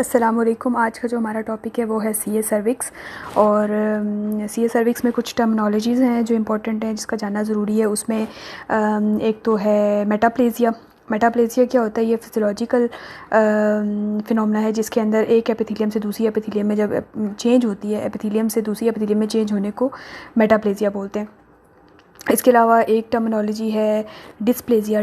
अस्सलाम वालेकुम। आज का जो हमारा टॉपिक है वो है सीए सर्विक्स। और सीए सर्विक्स में कुछ टर्मिनोलॉजीज़ हैं जो इम्पोर्टेंट हैं, जिसका जानना ज़रूरी है। उसमें एक तो है मेटाप्लेजिया। मेटाप्लेजिया क्या होता है? ये फिजियोलॉजिकल फिनोमेना है जिसके अंदर एक एपिथेलियम से दूसरी एपिथेलियम में जब चेंज होती है, एपिथेलियम से दूसरी एपिथेलियम में चेंज होने को मेटाप्लेजिया बोलते हैं। इसके अलावा एक टर्मिनोलॉजी है डिस्प्लेजिया।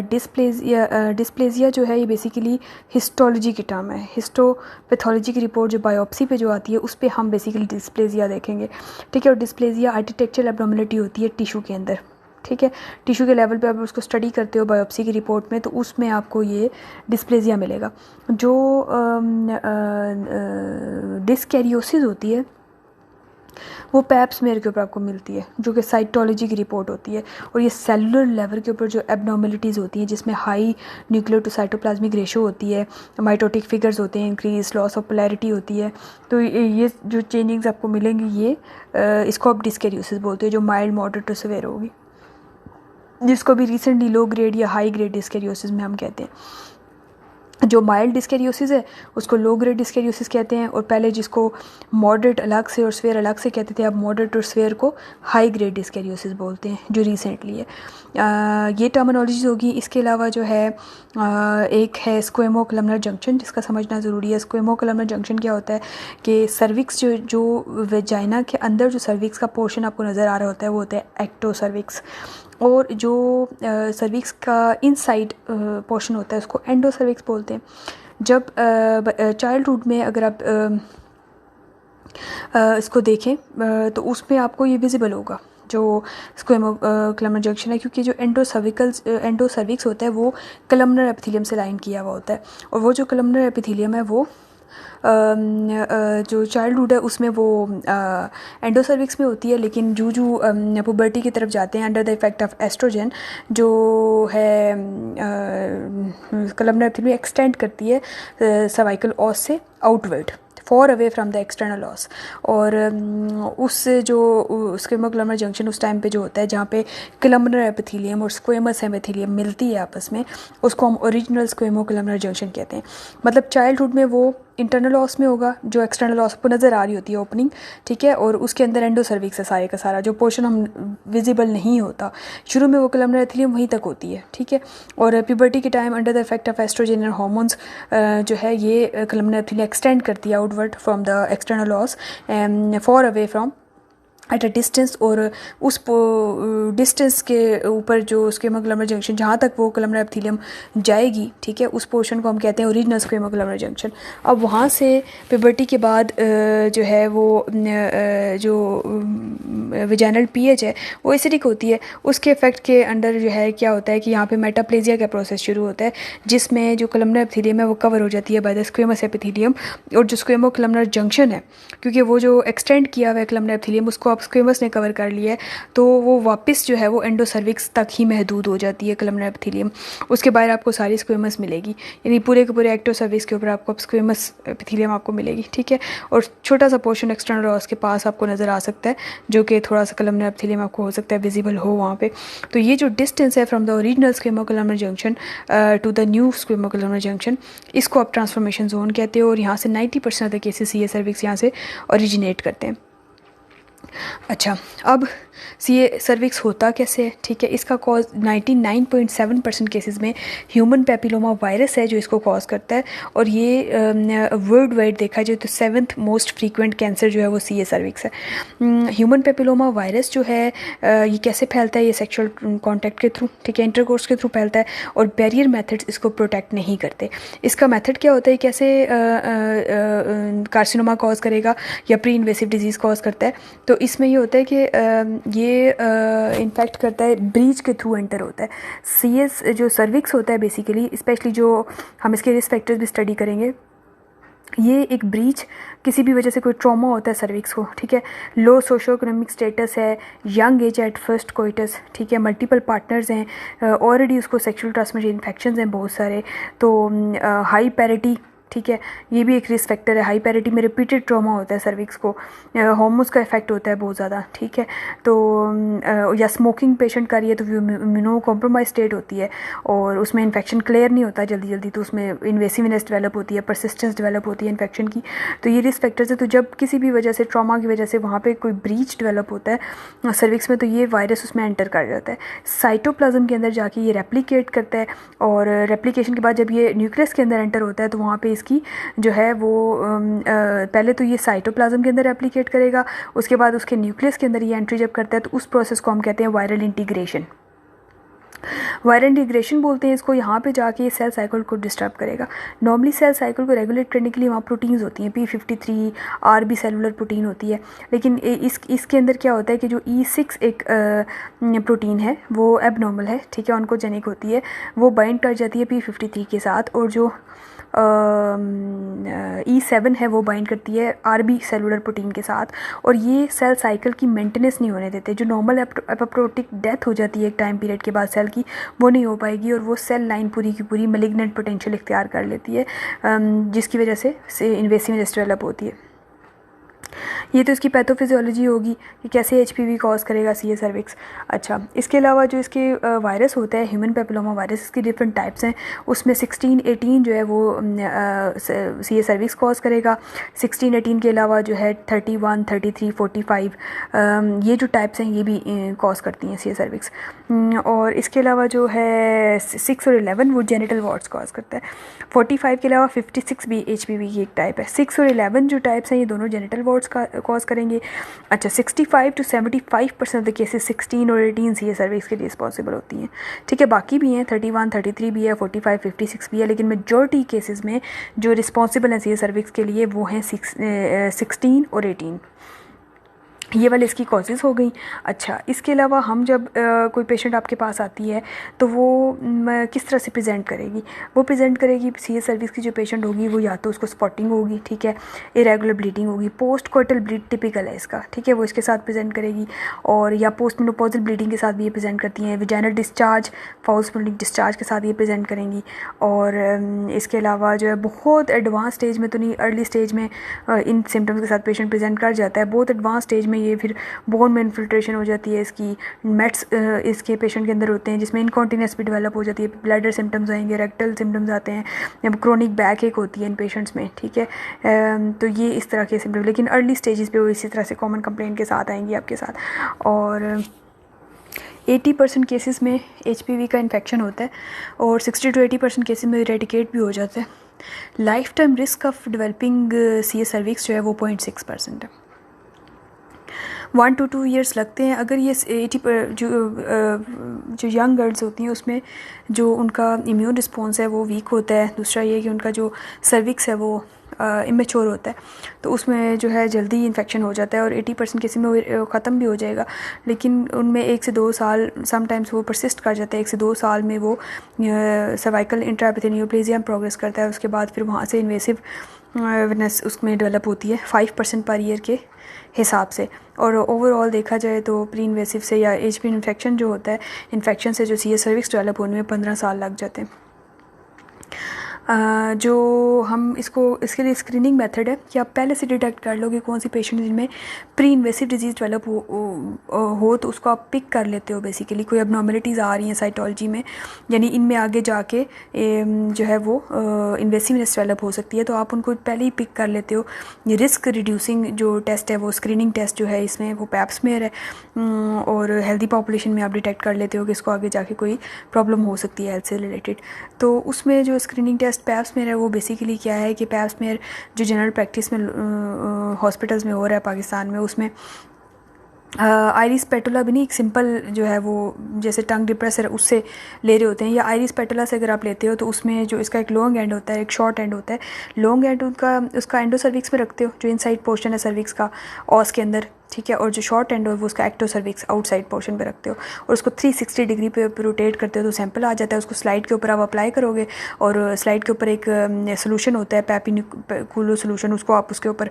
डिस्प्लेजिया जो है ये बेसिकली हिस्टोलॉजी की टर्म है। हिस्टोपैथोलॉजी की रिपोर्ट जो बायोप्सी पे जो आती है उस पर हम बेसिकली डिस्प्लेजिया देखेंगे, ठीक है। और डिस्प्लेजिया आर्किटेक्चरल एब्नॉर्मलिटी होती है टिशू के अंदर, ठीक है। टिशू के लेवल पे आप उसको स्टडी करते हो बायोप्सी की रिपोर्ट में, तो उसमें आपको ये डिस्प्लेजिया मिलेगा। जो डिस्कैरियोसिस होती है वो पैप स्मेयर के ऊपर आपको मिलती है, जो कि साइटोलॉजी की रिपोर्ट होती है। और ये सेलुलर लेवल के ऊपर जो एबनॉर्मलिटीज़ होती हैं, जिसमें high nuclear to cytoplasmic ratio होती है, माइटोटिक फिगर्स होते हैं, इंक्रीज लॉस ऑफ पोलैरिटी होती है, तो ये जो चेंजिंग्स आपको मिलेंगी ये इसको आप डिस्कैरियोसिस बोलते हैं, जो माइल्ड मॉडरेट टू सीवियर होगी, जिसको भी रिसेंटली लो ग्रेड या हाई ग्रेड डिस्कैरियोसिस में हम कहते हैं। जो माइल्ड डिस्कैरियोसिस है उसको लो ग्रेड डिस्कैरियोसिस कहते हैं, और पहले जिसको मॉडरेट अलग से और स्फेयर अलग से कहते थे, अब मॉडरेट और स्फेयर को हाई ग्रेड डिस्कैरियोसिस बोलते हैं, जो रिसेंटली है। ये टर्मिनोलॉजीज होगी। इसके अलावा जो है एक है स्क्वेमो कोलमनर जंक्शन, जिसका समझना ज़रूरी है। स्क्वेमो कोलमनर जंक्शन क्या होता है कि सर्विक्स जो वेजाइना के अंदर जो सर्विक्स का पोर्शन आपको नज़र आ रहा होता है वो होता है एक्टो सर्विक्स, और जो सर्विक्स का इनसाइड पोर्शन होता है उसको एंडो सर्विक्स बोलते हैं। जब चाइल्डहुड में अगर आप इसको देखें तो उसमें आपको ये विजिबल होगा जो स्क्वेमो कोलमनर जंक्शन है, क्योंकि जो एंडो सर्विक्स होता है वो कोलमनर एपिथेलियम से लाइन किया हुआ होता है, और वो जो कोलमनर एपिथेलियम है वो जो चाइल्डहुड है उसमें वो एंडोसर्विक्स में होती है। लेकिन जो पुबर्टी की तरफ जाते हैं under the effect of oestrogen, जो है कोलमनर एपिथेलियम एक्सटेंड करती है सर्वाइकल ऑस से outward, far away from the external os. और उस जो स्क्वेमो कोलमनर जंक्शन उस टाइम पे जो होता है जहाँ पे कोलमनर एपिथेलियम और स्क्वेमस एपिथेलियम मिलती है आपस में, उसको हम ओरिजिनल स्क्वेमो कोलमनर जंक्शन कहते हैं। मतलब चाइल्डहुड में वो इंटरनल ऑस में होगा, जो एक्सटर्नल ऑस को नज़र आ रही होती है ओपनिंग, ठीक है, और उसके अंदर एंडो सर्विक्स है सारे का सारा, जो पोर्शन हम विजिबल नहीं होता शुरू में वो कोलमनर एपिथेलियम वहीं तक होती है, ठीक है। और प्यूबर्टी के time under the effect of estrogen और हार्मोन्स जो है ये कोलमनर एपिथेलियम एक्सटेंड करती है outward from the external os far away from at a distance. और उस डिस्टेंस के ऊपर जो स्क्वेमो कोलमनर जंक्शन जहाँ तक वो कोलमनर एपिथेलियम जाएगी, ठीक है, उस पोर्शन को हम कहते हैं ओरिजिनल स्क्वेमो कोलमनर जंक्शन। अब वहाँ से प्यूबर्टी के बाद जो है वो जो वेजाइनल पीएच है वो एसिडिक होती है। उसके इफेक्ट के अंडर जो है क्या होता है कि यहाँ पे मेटाप्लेजिया का प्रोसेस शुरू होता है, जिसमें जो कोलमनर एपिथेलियम है वो कवर हो जाती है बाय द स्क्वेमस एपिथेलियम। और जो स्क्वेमो कोलमनर जंक्शन है, क्योंकि वो जो एक्सटेंड किया हुआ है कोलमनर एपिथेलियम उसको स्क्वेमस ने कवर कर लिया है, तो वो वापस जो है वो एंडोसर्विक्स तक ही महदूद हो जाती है कोलमनर एपिथेलियम। उसके बाहर आपको सारी स्क्वेमस मिलेगी, यानी पूरे के पूरे एक्टोसर्विक्स के ऊपर आपको स्क्वेमस एपिथेलियम आपको मिलेगी, ठीक है। और छोटा सा पोर्शन एक्सटर्नल ऑस के पास आपको नज़र आ सकता है, जो कि थोड़ा सा कोलमनर एपिथेलियम आपको हो सकता है विजिबल हो वहाँ पे। तो ये जो डिस्टेंस है from the original squamo columnar junction to the new squamo columnar junction, इसको आप ट्रांसफॉर्मेशन जोन कहते हो। और यहाँ से 90% of the cases CA cervix यहाँ से ओरिजिनेट करते हैं। अच्छा, अब सीए सर्विक्स होता कैसे है, ठीक है। इसका कॉज 99.7% केसेस में ह्यूमन पेपिलोमा वायरस है जो इसको कॉज करता है, और ये वर्ल्ड वाइड देखा जाए तो 7th मोस्ट फ्रीक्वेंट कैंसर जो है वो सीए सर्विक्स है। ह्यूमन पेपिलोमा वायरस जो है ये कैसे फैलता है? ये सेक्सुअल कॉन्टैक्ट के थ्रू, ठीक है, इंटरकोर्स के थ्रू फैलता है, और बैरियर मेथड्स इसको प्रोटेक्ट नहीं करते। इसका मेथड क्या होता है? कैसे कार्सिनोमा कॉज करेगा या प्री इन्वेसिव डिजीज़ कॉज करता है? तो इसमें ये होता है कि ये इन्फेक्ट करता है, ब्रीच के थ्रू एंटर होता है। सीएस जो सर्विक्स होता है बेसिकली, स्पेशली जो हम इसके रिस्क फैक्टर्स भी स्टडी करेंगे, ये एक ब्रीच किसी भी वजह से कोई ट्रॉमा होता है सर्विक्स को, ठीक है, लो सोशो इकोनॉमिक स्टेटस है, young age at first coitus, ठीक है, मल्टीपल पार्टनर्स हैं, ऑलरेडी उसको सेक्सुअल ट्रांसमिटेड इन्फेक्शंस हैं बहुत सारे, तो हाई पैरिटी ठीक है, ये भी एक रिस्क फैक्टर है। हाई पैरिटी में रिपीटेड ट्रॉमा होता है सर्विक्स को, हार्मोन्स का इफेक्ट होता है बहुत ज़्यादा, ठीक है। तो या स्मोकिंग पेशेंट का रही है तो इम्यूनो कॉम्प्रोमाइज स्टेट होती है और उसमें इन्फेक्शन क्लियर नहीं होता जल्दी जल्दी, तो उसमें इन्वेसिवनेस डेवलप होती है, परसिस्टेंस डेवलप होती है इन्फेक्शन की। तो ये रिस्क फैक्टर्स है। तो जब किसी भी वजह से ट्रॉमा की वजह से वहाँ पे कोई ब्रीच डेवलप होता है सर्विक्स में, तो ये वायरस उसमें एंटर कर जाता है, साइटोप्लाज्म के अंदर जाके ये रेप्लिकेट करता है, और रेप्लिकेशन के बाद जब ये न्यूक्लियस के अंदर एंटर होता है तो वहाँ पे इसकी जो है वो पहले तो ये साइटोप्लाज्म के अंदर रेप्लिकेट करेगा, उसके बाद उसके न्यूक्लियस के अंदर ये एंट्री जब करता है तो उस प्रोसेस को हम कहते हैं वायरल इंटीग्रेशन। वायरल इंटीग्रेशन बोलते हैं इसको। यहाँ पे जाके ये सेल साइकिल को डिस्टर्ब करेगा। नॉर्मली सेल साइकिल को रेगुलेट करने के लिए वहाँ प्रोटीन्स होती हैं, P53 RB सेलुलर प्रोटीन होती है, लेकिन इसके अंदर क्या होता है कि जो E6 एक प्रोटीन है वो एबनॉर्मल है, ठीक है, ऑन्कोजेनिक होती है, वो बाइंड कर जाती है P53 के साथ, और जो E7 है वो बाइंड करती है RB सेलुलर प्रोटीन के साथ, और ये सेल साइकिल की मेंटेनेंस नहीं होने देते। जो नॉर्मल एपोप्टोटिक डेथ हो जाती है एक टाइम पीरियड के बाद सेल की, वो नहीं हो पाएगी, और वो सेल लाइन पूरी की पूरी मैलिग्नेंट पोटेंशियल इख्तियार कर लेती है, जिसकी वजह से इन्वेसिवनेस डेवलप होती है। ये तो इसकी पैथोफिजियोलॉजी होगी कि कैसे HPV कॉज करेगा सीए सर्विक्स। अच्छा, इसके अलावा जो इसके वायरस होता है ह्यूमन पेपिलोमा वायरस, इसकी डिफरेंट टाइप्स हैं, उसमें 16-18 जो है वो सीए सर्विक्स कॉज करेगा। 16-18 के अलावा जो है 31, 33, 45 ये जो टाइप्स हैं ये भी कॉज करती हैं सीए सर्विक्स। और इसके अलावा जो है 6 और 11 वो जेनिटल वार्ड्स कॉज करता है। 45 के अलावा 56 भी HPV की एक टाइप है। 6 और 11 जो टाइप्स हैं ये दोनों जेनिटल वार्ड्स का कॉज करेंगे। अच्छा, 65 to 75% ऑफ द केसेस 16 और 18 सीए सर्विक्स के लिए रिस्पॉन्सिबल होती हैं, ठीक है। बाकी भी हैं, 31, 33 भी है, 45, 56 भी है, लेकिन मेजॉरिटी केसेस में जो रिस्पॉन्सिबल हैं सीए सर्विक्स के लिए वो हैं 16 और 18। ये वाली इसकी कॉजेज़ हो गई। अच्छा, इसके अलावा हम जब कोई पेशेंट आपके पास आती है तो वो किस तरह से प्रेजेंट करेगी? वो प्रेजेंट करेगी सीए सर्विक्स की जो पेशेंट होगी वो या तो उसको स्पॉटिंग होगी, ठीक है, इरेगुलर ब्लीडिंग होगी, पोस्ट कोइटल ब्लीड टिपिकल है इसका, ठीक है, वो इसके साथ प्रेजेंट करेगी, और या पोस्ट मेनोपॉजल ब्लीडिंग के साथ भी ये प्रेजेंट करती हैं, vaginal discharge, foul smelling discharge के साथ ये प्रेजेंट करेंगी। और इसके अलावा जो है बहुत एडवांस स्टेज में तो नहीं, अर्ली स्टेज में इन सिम्टम्स के साथ पेशेंट प्रेजेंट कर जाता है। बहुत एडवांस स्टेज में ये फिर बोन में इन्फिल्ट्रेशन हो जाती है, इसकी मेट्स इसके पेशेंट के अंदर होते हैं, जिसमें इनकॉन्टिनेंस भी डेवलप हो जाती है, ब्लैडर सिम्टम्स आएंगे, रेक्टल सिम्टम्स आते हैं, जब क्रोनिक बैक एक होती है इन पेशेंट्स में, ठीक है। तो ये इस तरह के सिम्टम, लेकिन अर्ली स्टेजेस पे वो इसी तरह से कॉमन कंप्लेंट के साथ आएंगी आपके साथ। और 80% केसेस में HPV का इन्फेक्शन होता है, और 60 to 80% केसेस में इरेडिकेट भी हो जाता है। Life time risk of developing CA cervix जो है वो 0.6% है। 1 to 2 ईयर्स लगते हैं। अगर ये 80 पर जो यंग गर्ल्स होती हैं उसमें जो उनका इम्यून रिस्पॉन्स है वो वीक होता है। दूसरा ये कि उनका जो सर्विक्स है वो इमेच्योर होता है, तो उसमें जो है जल्दी इन्फेक्शन हो जाता है, और 80% केस में वो ख़त्म भी हो जाएगा, लेकिन उनमें 1 से 2 साल समटाइम्स वो परसिस्ट कर जाता है। 1 से 2 साल में वो सर्वाइकल इंट्राएपिथेलियोप्लेजिया प्रोग्रेस करता है, उसके बाद फिर वहाँ से इन्वेसिवनेस उसमें डेवलप होती है 5% पर ईयर के हिसाब से। और ओवरऑल देखा जाए तो प्री इन्वेसिव से या HPV इन्फेक्शन जो होता है, इन्फेक्शन से जो सीए सर्विक्स डेवलप होने में 15 साल लग जाते हैं। जो हम इसके लिए स्क्रीनिंग मेथड है कि आप पहले से डिटेक्ट कर लो कि कौन सी पेशेंट जिनमें प्री इन्वेसिव डिजीज़ डेवलप हो तो उसको आप पिक कर लेते हो। बेसिकली कोई एबनॉर्मलिटीज़ आ रही हैं साइटोलॉजी में, यानी इनमें आगे जाके जो है वो इन्वेसिवनेस डेवलप हो सकती है, तो आप उनको पहले ही पिक कर लेते हो। ये रिस्क रिड्यूसिंग जो टेस्ट है वो स्क्रीनिंग टेस्ट जो है इसमें वो पैप स्मेयर है, और हेल्दी पॉपुलेशन में आप डिटेक्ट कर लेते हो कि इसको आगे जाके कोई प्रॉब्लम हो सकती है हेल्थ से रिलेटेड। तो उसमें जो स्क्रीनिंग टेस्ट पैप स्मेयर है वो बेसिकली क्या है कि पैप स्मेयर जो जनरल प्रैक्टिस में हॉस्पिटल्स में हो रहा है पाकिस्तान में, उसमें आइरिस पेटुला भी नहीं, एक सिंपल जो है वो जैसे टंग डिप्रेसर उससे ले रहे होते हैं, या आइरिस पेटुला से अगर आप लेते हो तो उसमें जो इसका एक लॉन्ग एंड होता है, एक शॉर्ट एंड होता है। लॉन्ग एंड उसका एंडो सर्विक्स में रखते हो, जो इनसाइड पोर्शन है सर्विक्स का ऑस के अंदर, ठीक है, और जो शॉर्ट एंड हो वो उसका एक्टो सर्विक्स आउटसाइड पोर्शन पे रखते हो, और उसको 360 डिग्री पे रोटेट करते हो तो सैंपल आ जाता है। उसको स्लाइड के ऊपर आप अप्लाई करोगे, और स्लाइड के ऊपर एक सोल्यूशन होता है पैपिनिकुलो सोल्यूशन, उसको आप उसके ऊपर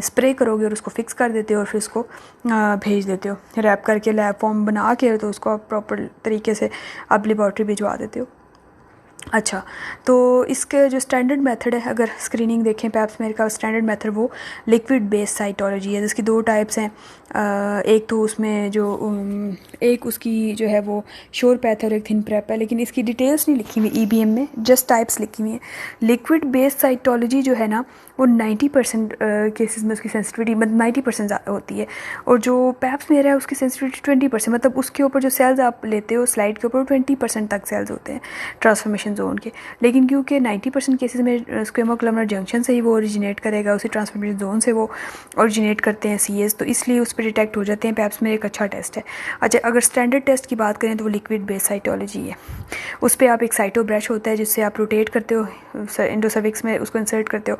स्प्रे करोगे और उसको फिक्स कर देते हो, और फिर उसको भेज देते हो रैप करके लैब फॉर्म बना के, तो उसको आप प्रॉपर तरीके से आप लेबॉर्ट्री भिजवा देते हो। अच्छा, तो इसके जो स्टैंडर्ड मेथड है, अगर स्क्रीनिंग देखें पैप स्मेयर का स्टैंडर्ड मेथड वो लिक्विड बेस्ड साइटोलॉजी है, जिसकी दो टाइप्स हैं। एक तो उसमें जो एक उसकी जो है वो श्योर पैथ है और एक थिन प्रेप है, लेकिन इसकी डिटेल्स नहीं लिखी हुई ईबीएम में, जस्ट टाइप्स लिखी हुई हैं। लिक्विड बेस्ड साइटोलॉजी जो है ना वो 90% केसेस में उसकी सेंसिटिविटी मतलब 90% होती है, और जो पैप स्मेयर है उसकी सेंसिटिविटी 20%, मतलब उसके ऊपर जो सेल्स आप लेते हो स्लाइड के ऊपर 20% तक सेल्स होते हैं ट्रांसफॉर्मेशन जोन के। लेकिन क्योंकि 90% केसेस में स्क्वेमो कोलमनर जंक्शन से ही वो ओरिजिनेट करेगा, उसी ट्रांसफॉर्मेशन जोन से वो ओरिजिनेट करते हैं सीएस, तो इसलिए उस पर डिटेक्ट हो जाते हैं। पैप स्मेयर एक अच्छा टेस्ट है। अच्छा, अगर स्टैंडर्ड टेस्ट की बात करें तो वो लिक्विड बेस्ड साइटोलॉजी है। उस पर आप एक साइटो ब्रश होता है जिससे आप रोटेट करते हो एंडोसर्विक्स में, उसको इंसर्ट करते हो,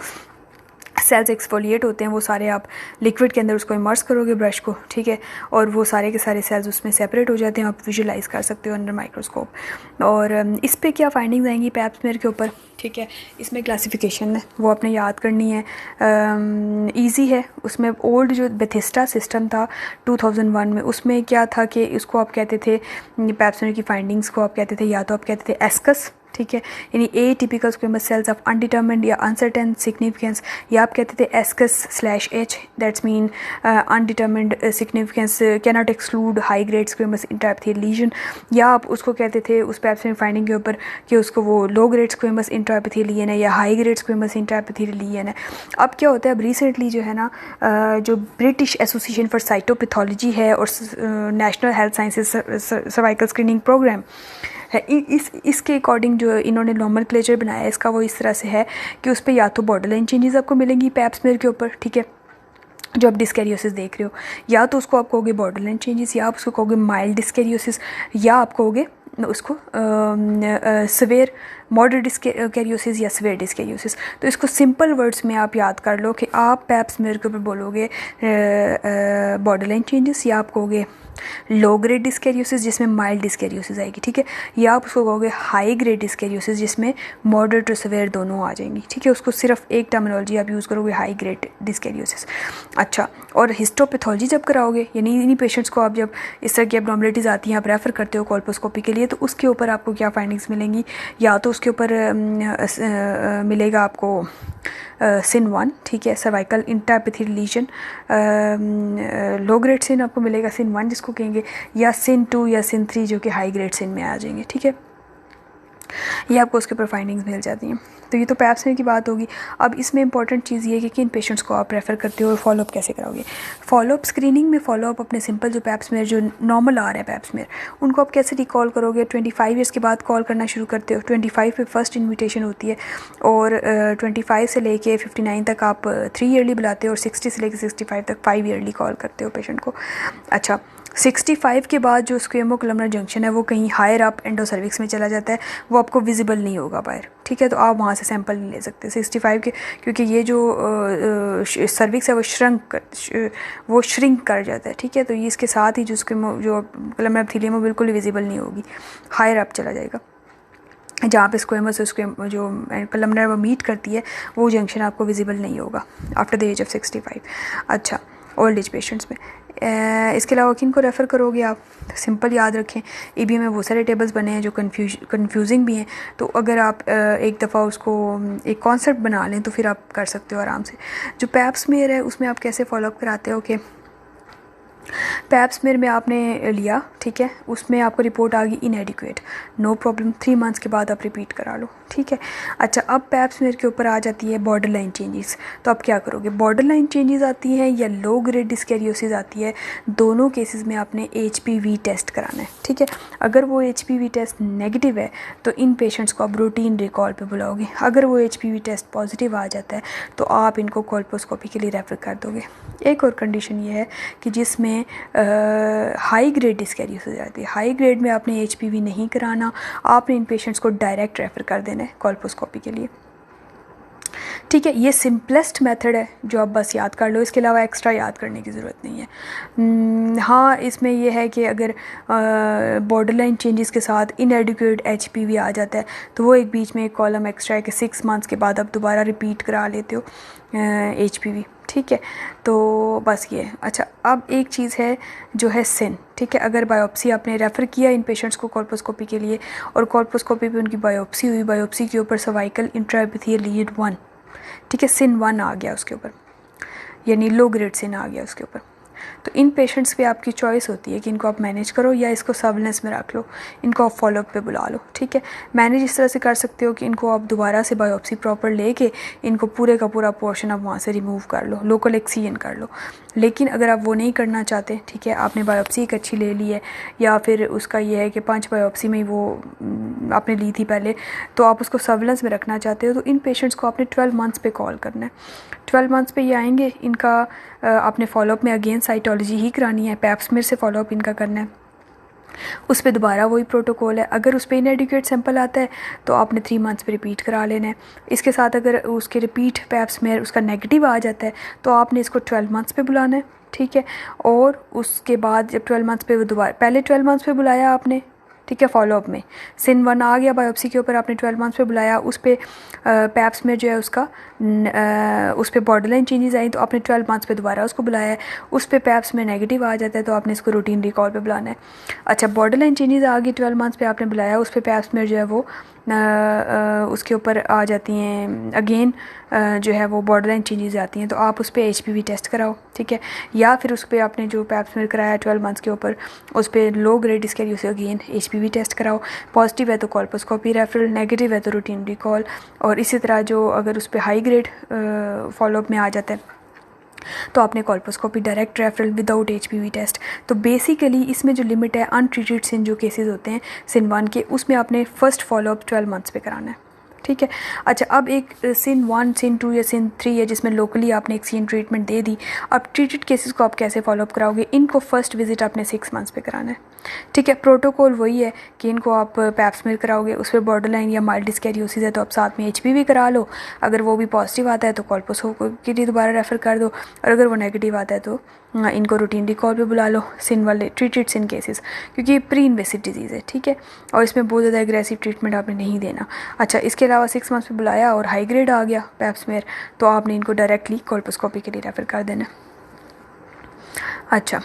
सेल्स एक्सफोलिएट होते हैं वो सारे, आप लिक्विड के अंदर उसको इमर्स करोगे ब्रश को, ठीक है, और वो सारे के सारे सेल्स उसमें सेपरेट हो जाते हैं, आप विजुलाइज कर सकते हो अंडर माइक्रोस्कोप। और इस पे क्या फाइंडिंग्स आएंगी पैप स्मेयर के ऊपर, ठीक है। इसमें क्लासिफिकेशन है वो आपने याद करनी है, इजी है। उसमें ओल्ड जो बेथिस्टा सिस्टम था 2001 में, उसमें क्या था कि उसको आप कहते थे पैप स्मेयर की फाइंडिंग्स को आप कहते थे, या तो आप कहते थे एस्कस, ठीक है, यानी atypical squamous cells of undetermined या अनसर्टेन सिग्निफिकेंस, या आप कहते थे एस्कस/एच, that's mean undetermined significance can not exclude high grade squamous intraepithelial lesion, या आप उसको कहते थे उस पैप स्मेयर फाइंडिंग के ऊपर कि उसको वो लो ग्रेड स्क्वेमस इंट्राएपिथेलियन है या हाई ग्रेड स्क्वेमस इंट्राएपिथेलियन है। अब क्या होता है, अब रिसेंटली जो है ना जो ब्रिटिश एसोसिएशन फॉर साइटोपैथोलॉजी है और national health sciences cervical screening programme है, इसके अकॉर्डिंग जो इन्होंने नॉमेनक्लेचर बनाया है इसका वो इस तरह से है कि उस पर या तो बॉर्डरलाइन चेंजेस आपको मिलेंगी पैप स्मेयर के ऊपर, ठीक है, जो आप डिस्कैरियोसिस देख रहे हो, या तो उसको आप कहोगे बॉर्डरलाइन चेंजेस, या आप उसको कहोगे माइल्ड डिस्कैरियोसिस, या आप कहोगे उसको सवेयर मॉडरेट डिस्कैरियोसिस या सवेयर डिस्कैरियोसिस। तो इसको सिंपल वर्ड्स में आप याद कर लो कि आप पैप स्मेयर के ऊपर बोलोगे बॉर्डरलाइन चेंजेस, या आप कहोगे लो ग्रेड डिस्कैरियोसिस जिसमें माइल्ड डिस्कैरियोसिस आएगी, ठीक है, या आप उसको कहोगे हाई ग्रेड डिस्कैरियोसिस जिसमें मॉडरेट और सवेयर दोनों आ जाएंगी, ठीक है। उसको सिर्फ एक टर्मिनोलॉजी आप यूज़ करोगे, हाई ग्रेड डिस्कैरियोसिस। अच्छा, और हिस्टोपैथोलॉजी जब कराओगे, यानी इन्हीं पेशेंट्स को आप जब इस तरह की एब्नॉर्मलिटीज़ आती हैं आप रेफ़र करते हो कोल्पोस्कोपी के लिए, तो उसके ऊपर आपको क्या फाइंडिंग्स मिलेंगी, या तो उसके ऊपर मिलेगा आपको सिन 1, ठीक है, cervical intraepithelial legion, low grade सिन आपको मिलेगा सिन 1 जिसको कहेंगे, या सिन 2 या सिन 3 जो कि हाई ग्रेड सिन में आ जाएंगे, ठीक है। ये आपको उसके ऊपर फाइंडिंग्स मिल जाती हैं। तो ये तो पैप स्मेयर की बात होगी। अब इसमें इंपॉर्टेंट चीज़ ये है कि किन पेशेंट्स को आप रेफ़र करते हो और फॉलोअप कैसे कराओगे। फॉलोअप स्क्रीनिंग में फॉलोअप अपने सिंपल जो पैप स्मेयर जो नॉर्मल आ रहा है पैप स्मेयर, उनको आप कैसे रिकॉल करोगे, 25 ईयर्स के बाद कॉल करना शुरू करते हो, 25 पे फर्स्ट इन्विटेशन होती है, और 25 से लेके 59 तक आप 3 ईयरली बुलाते हो, और 60 से लेके 65 तक 5 ईयरली कॉल करते हो पेशेंट को। अच्छा, 65 के बाद जो स्क्वेमो कोलमनर जंक्शन है वो कहीं हायर अप एंडोसर्विक्स में चला जाता है, वो आपको विजिबल नहीं होगा बाहर, ठीक है, तो आप वहाँ से सैंपल नहीं ले सकते 65 के, क्योंकि ये जो सर्विक्स है वो श्रिंक कर जाता है, ठीक है, तो ये इसके साथ ही जो कोलमनर एपिथेलियम वो बिल्कुल विजिबल नहीं होगी, हायर अप चला जाएगा, जहाँ पे स्क्वेमस जो कोलमनर वो मीट करती है वो जंक्शन आपको विजिबल नहीं होगा आफ्टर द एज ऑफ 65। अच्छा, ओल्ड एज पेशेंट्स में इसके अलावा किन को रेफ़र करोगे आप, सिंपल याद रखें, ईबीएम में बहुत सारे टेबल्स बने हैं जो कन्फ्यूजिंग भी हैं, तो अगर आप एक दफ़ा उसको एक कॉन्सेप्ट बना लें तो फिर आप कर सकते हो आराम से। जो पैप स्मेयर है उसमें आप कैसे फॉलोअप कराते हो कि पैप स्मेयर में आपने लिया, ठीक है, उसमें आपको रिपोर्ट आ गई इनएडिक्वेट, नो प्रॉब्लम, 3 मंथ्स के बाद आप रिपीट करा लो, ठीक है। अच्छा, अब पैप स्मेयर के ऊपर आ जाती है बॉर्डर लाइन चेंजेस, तो आप क्या करोगे, बॉर्डर लाइन चेंजेस आती है या लो ग्रेड डिस्कैरियोसिस आती है, दोनों केसेस में आपने HPV टेस्ट कराना है, ठीक है। अगर वो HPV टेस्ट नेगेटिव है तो इन पेशेंट्स को आप रूटीन रिकॉल पे बुलाओगे, अगर वो HPV टेस्ट पॉजिटिव आ जाता है तो आप इनको कोल्पोस्कोपी के लिए रेफ़र कर दोगे। एक और कंडीशन ये है कि जिसमें हाई ग्रेड डिस्कैरियोसिस आती है, हाई ग्रेड में आपने HPV नहीं कराना, आपने इन पेशेंट्स को डायरेक्ट रेफ़र कर देना है कोल्पोस्कोपी के लिए, ठीक है। ये सिंपलेस्ट मेथड है जो आप बस याद कर लो, इसके अलावा एक्स्ट्रा याद करने की ज़रूरत नहीं है। हाँ, इसमें यह है कि अगर बॉर्डर लाइन चेंजेस के साथ इनएडिक्वेट HPV आ जाता है तो वो एक बीच में एक कॉलम एक्स्ट्रा है कि 6 मंथ्स के बाद आप दोबारा रिपीट करा लेते हो HPV, ठीक है, तो बस ये। अच्छा, अब एक चीज़ है जो है सिन, ठीक है। अगर बायोप्सी आपने रेफ़र किया इन पेशेंट्स को कोल्पोस्कोपी के लिए और कोल्पोस्कोपी पे उनकी बायोप्सी हुई, बायोप्सी के ऊपर सर्वाइकल इंट्राएपिथेलियल लीड 1, ठीक है, सिन 1 आ गया उसके ऊपर, यानी लो ग्रेड सिन आ गया उसके ऊपर, तो इन पेशेंट्स पे आपकी चॉइस होती है कि इनको आप मैनेज करो या इसको सर्विलेंस में रख लो, इनको आप फॉलोअप पे बुला लो, ठीक है। मैनेज इस तरह से कर सकते हो कि इनको आप दोबारा से बायोप्सी प्रॉपर लेके इनको पूरे का पूरा पोर्शन आप वहाँ से रिमूव कर लो, लोकल एक्सीजन कर लो। लेकिन अगर आप वो नहीं करना चाहते, ठीक है, आपने बायोप्सी एक अच्छी ले ली है या फिर उसका ये है कि 5 बायोप्सी में ही वो आपने ली थी पहले, तो आप उसको सर्विलेंस में रखना चाहते हो, तो इन पेशेंट्स को आपने 12 मंथ्स पे कॉल करना है। 12 मंथ्स पे ये आएंगे, इनका आपने फॉलोअप में अगेन साइटोलॉजी ही करानी है, पैप्समिर से फॉलोअप इनका करना है, उस पर दोबारा वही प्रोटोकॉल है। अगर उस पर इनएडिक्वेट सैंपल आता है तो आपने 3 मंथ्स पे रिपीट करा लेना है। इसके साथ अगर उसके रिपीट पैप्समिर उसका नेगेटिव आ जाता है तो आपने इसको 12 मंथ्स पे बुलाना है, ठीक है। और उसके बाद जब 12 मंथ्स पे वो दोबारा, पहले 12 मंथ्स पे बुलाया आपने, ठीक है, फॉलोअप में सिन 1 आ गया, बायोप्सी के ऊपर आपने 12 मंथ्स पे बुलाया, उस पर पैप्स में जो है उसका उस पर बॉर्डरलाइन चेंजेस आई तो आपने 12 मंथ्स पे दोबारा उसको बुलाया है, उस पर पैप्स में नेगेटिव आ जाता है तो आपने इसको रूटीन रिकॉल पे बुलाना है। अच्छा, बॉर्डरलाइन चेंजेस आ गई, 12 मंथ्स पे आपने बुलाया, उस पर पैप्स में जो है वो उसके ऊपर आ जाती हैं अगेन, जो है वो बॉर्डरलाइन चेंजेस आती हैं, तो आप उस पर HPV टेस्ट कराओ, ठीक है। या फिर उस पर आपने जो पैप्समिर कराया 12 मंथ्स के ऊपर, उस पर लो ग्रेड इसके उसे अगेन HPV टेस्ट कराओ। पॉजिटिव है तो कोल्पोस्कोपी रेफरल, नेगेटिव है तो रूटीन रिकॉल। और इसी तरह जो अगर उस पर हाई ग्रेड फॉलोअप में आ जाता है तो आपने colposcopy direct referral without HPV test. तो बेसिकली इसमें जो लिमिट है अनट्रीटेड सिन जो केसेस होते हैं सिन 1 के, उसमें आपने फ़र्स्ट फॉलोअप 12 मंथ्स पे कराना है, ठीक है। अच्छा, अब एक सिन 1, सिन 2 या सिन 3 है जिसमें लोकली आपने एक्सीजन ट्रीटमेंट दे दी, अब ट्रीटेड केसेस को आप कैसे फॉलोअप कराओगे, इनको फर्स्ट विजिट आपने 6 मंथ्स पे कराना है, ठीक है। प्रोटोकॉल वही है कि इनको आप पैप्समिर कराओगे, उस पर बॉर्डरलाइन या माइल्ड डिस्कैरियोसिस है तो आप साथ में HPV करा लो, अगर वो भी पॉजिटिव आता है तो कोल्पोस्कोपी के लिए दोबारा रेफ़र कर दो, और अगर वो नेगेटिव आता है तो इनको रूटीन रिकॉल पे बुला लो, सिन वाले ट्रीटेड सिन केसेस, क्योंकि ये प्री इन्वेसिव डिजीज़ है, ठीक है, और इसमें बहुत ज़्यादा एग्रेसिव ट्रीटमेंट आपने नहीं देना। अच्छा, इसके अलावा 6 मंथ्स पे बुलाया और हाई ग्रेड आ गया पैप्समिर तो आपने इनको डायरेक्टली कोल्पोस्कोपी के लिए रेफ़र कर देना। अच्छा,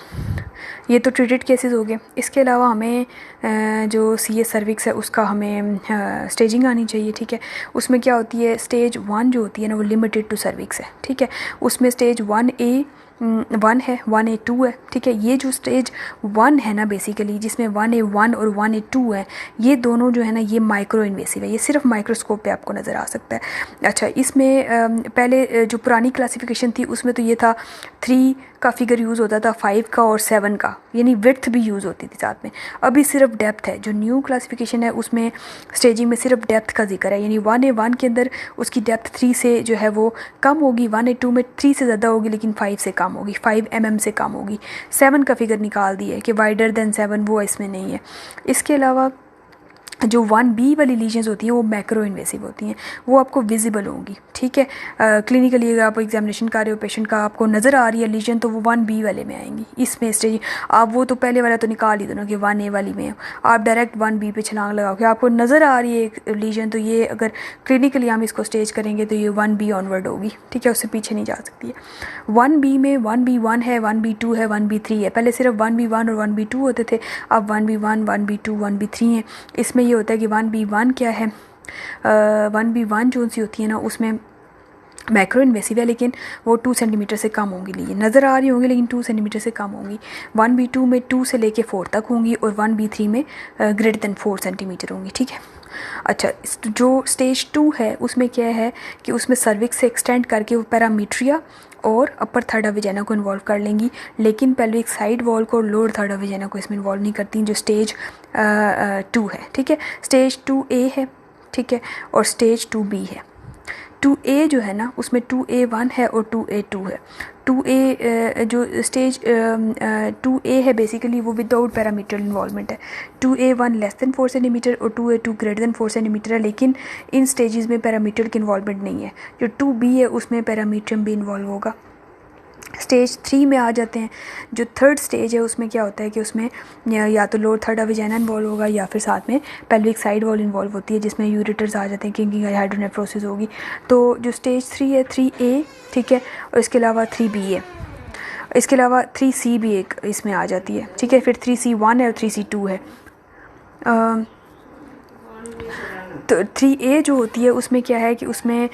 ये तो ट्रीटेड केसेस हो गए। इसके अलावा हमें जो CS सर्विक्स है उसका हमें स्टेजिंग आनी चाहिए, ठीक है। उसमें क्या होती है, स्टेज 1 जो होती है ना वो लिमिटेड टू सर्विक्स है, ठीक है। उसमें स्टेज 1A1 है, 1A2 है, ठीक है। ये जो स्टेज 1 है ना बेसिकली जिसमें 1A1 और 1A2 है, ये दोनों जो है ना ये माइक्रो इन्वेसिव है, ये सिर्फ माइक्रोस्कोप पे आपको नज़र आ सकता है। अच्छा, इसमें पहले जो पुरानी क्लासिफिकेशन थी उसमें तो ये था 3 का फिगर यूज़ होता था, 5 का और 7 का, यानी विड्थ भी यूज़ होती थी साथ में। अभी सिर्फ डेप्थ है, जो न्यू क्लासिफिकेशन है उसमें स्टेजिंग में सिर्फ डेप्थ का जिक्र है, यानी 1A1 के अंदर उसकी डेप्थ 3 से जो है वो कम होगी, 1A2 में 3 से ज़्यादा होगी लेकिन 5 से कम होगी, 5 mm से कम होगी। 7 का फिगर निकाल दिया है कि वाइडर देन 7, वो इसमें नहीं है। इसके अलावा जो 1B वाली लीजन्स होती हैं वो मैक्रो इन्वेसिव होती हैं, वो आपको विजिबल होंगी, ठीक है। क्लिनिकली अगर आप एग्जामिनेशन कर रहे हो पेशेंट का, आपको नज़र आ रही है लीजन, तो वो 1B वाले में आएंगी। इसमें स्टेज आप वो तो पहले वाला तो निकाल ही दो ना कि 1A वाली में आप डायरेक्ट 1B पे छलांग लगाओ कि आपको नज़र आ रही है एक लीजन, तो ये अगर क्लिनिकली हम इसको स्टेज करेंगे तो ये 1B ऑनवर्ड होगी, ठीक है, उससे पीछे नहीं जा सकती है। 1B में 1B1 है, 1B2 है, 1B3 है। पहले सिर्फ 1B1 और 1B2 होते थे, अब 1B1, 1B2, 1B3 हैं। इसमें ये होता है कि 1B1 क्या है, 1B1 जो सी होती है ना उसमें मैक्रो इन्वेसिव है लेकिन वो 2 सेंटीमीटर से कम होंगी, लिए नज़र आ रही होंगी लेकिन 2 सेंटीमीटर से कम होंगी। 1B2 में 2 से लेके 4 तक होंगी और 1B3 में ग्रेटर देन 4 सेंटीमीटर होंगी, ठीक है। अच्छा, जो स्टेज 2 है उसमें क्या है कि उसमें सर्विक्स से एक्सटेंड करके वो पैरामीट्रिया और अपर थर्ड विजाइना को इन्वॉल्व कर लेंगी, लेकिन पेल्विक साइड वॉल को और लोअर थर्ड विजाइना को इसमें इन्वॉल्व नहीं करती, जो स्टेज 2 है, ठीक है। स्टेज 2A है, ठीक है, और स्टेज 2B है। 2A जो है ना उसमें 2A1 है और 2A2 है। 2A जो स्टेज 2A है बेसिकली वो विदाउट पैरामीट्रियल इन्वॉल्वमेंट है। 2A1 लेस दैन 4 सेंटीमीटर और 2A2 ग्रेटर दैन 4 सेंटीमीटर है, लेकिन इन स्टेजेस में पैरामीट्रियल की इन्वॉल्वमेंट नहीं है। जो 2B है उसमें पैरामीट्रियम भी इन्वॉल्व होगा। स्टेज 3 में आ जाते हैं। जो थर्ड स्टेज है उसमें क्या होता है कि उसमें या तो लोअर थर्ड वेजाइना इन्वॉल्व होगा या फिर साथ में पेल्विक साइड वॉल इन्वॉल्व होती है, जिसमें यूरेटर्स आ जाते हैं, किंकिंग हाइड्रोनेफ्रोसिस होगी। तो जो स्टेज 3 है 3A, ठीक है, और इसके अलावा 3B है, इसके अलावा 3C भी एक इसमें आ जाती है, ठीक है। फिर 3C1 है और 3C2 है। तो 3A जो होती है उसमें क्या है कि उसमें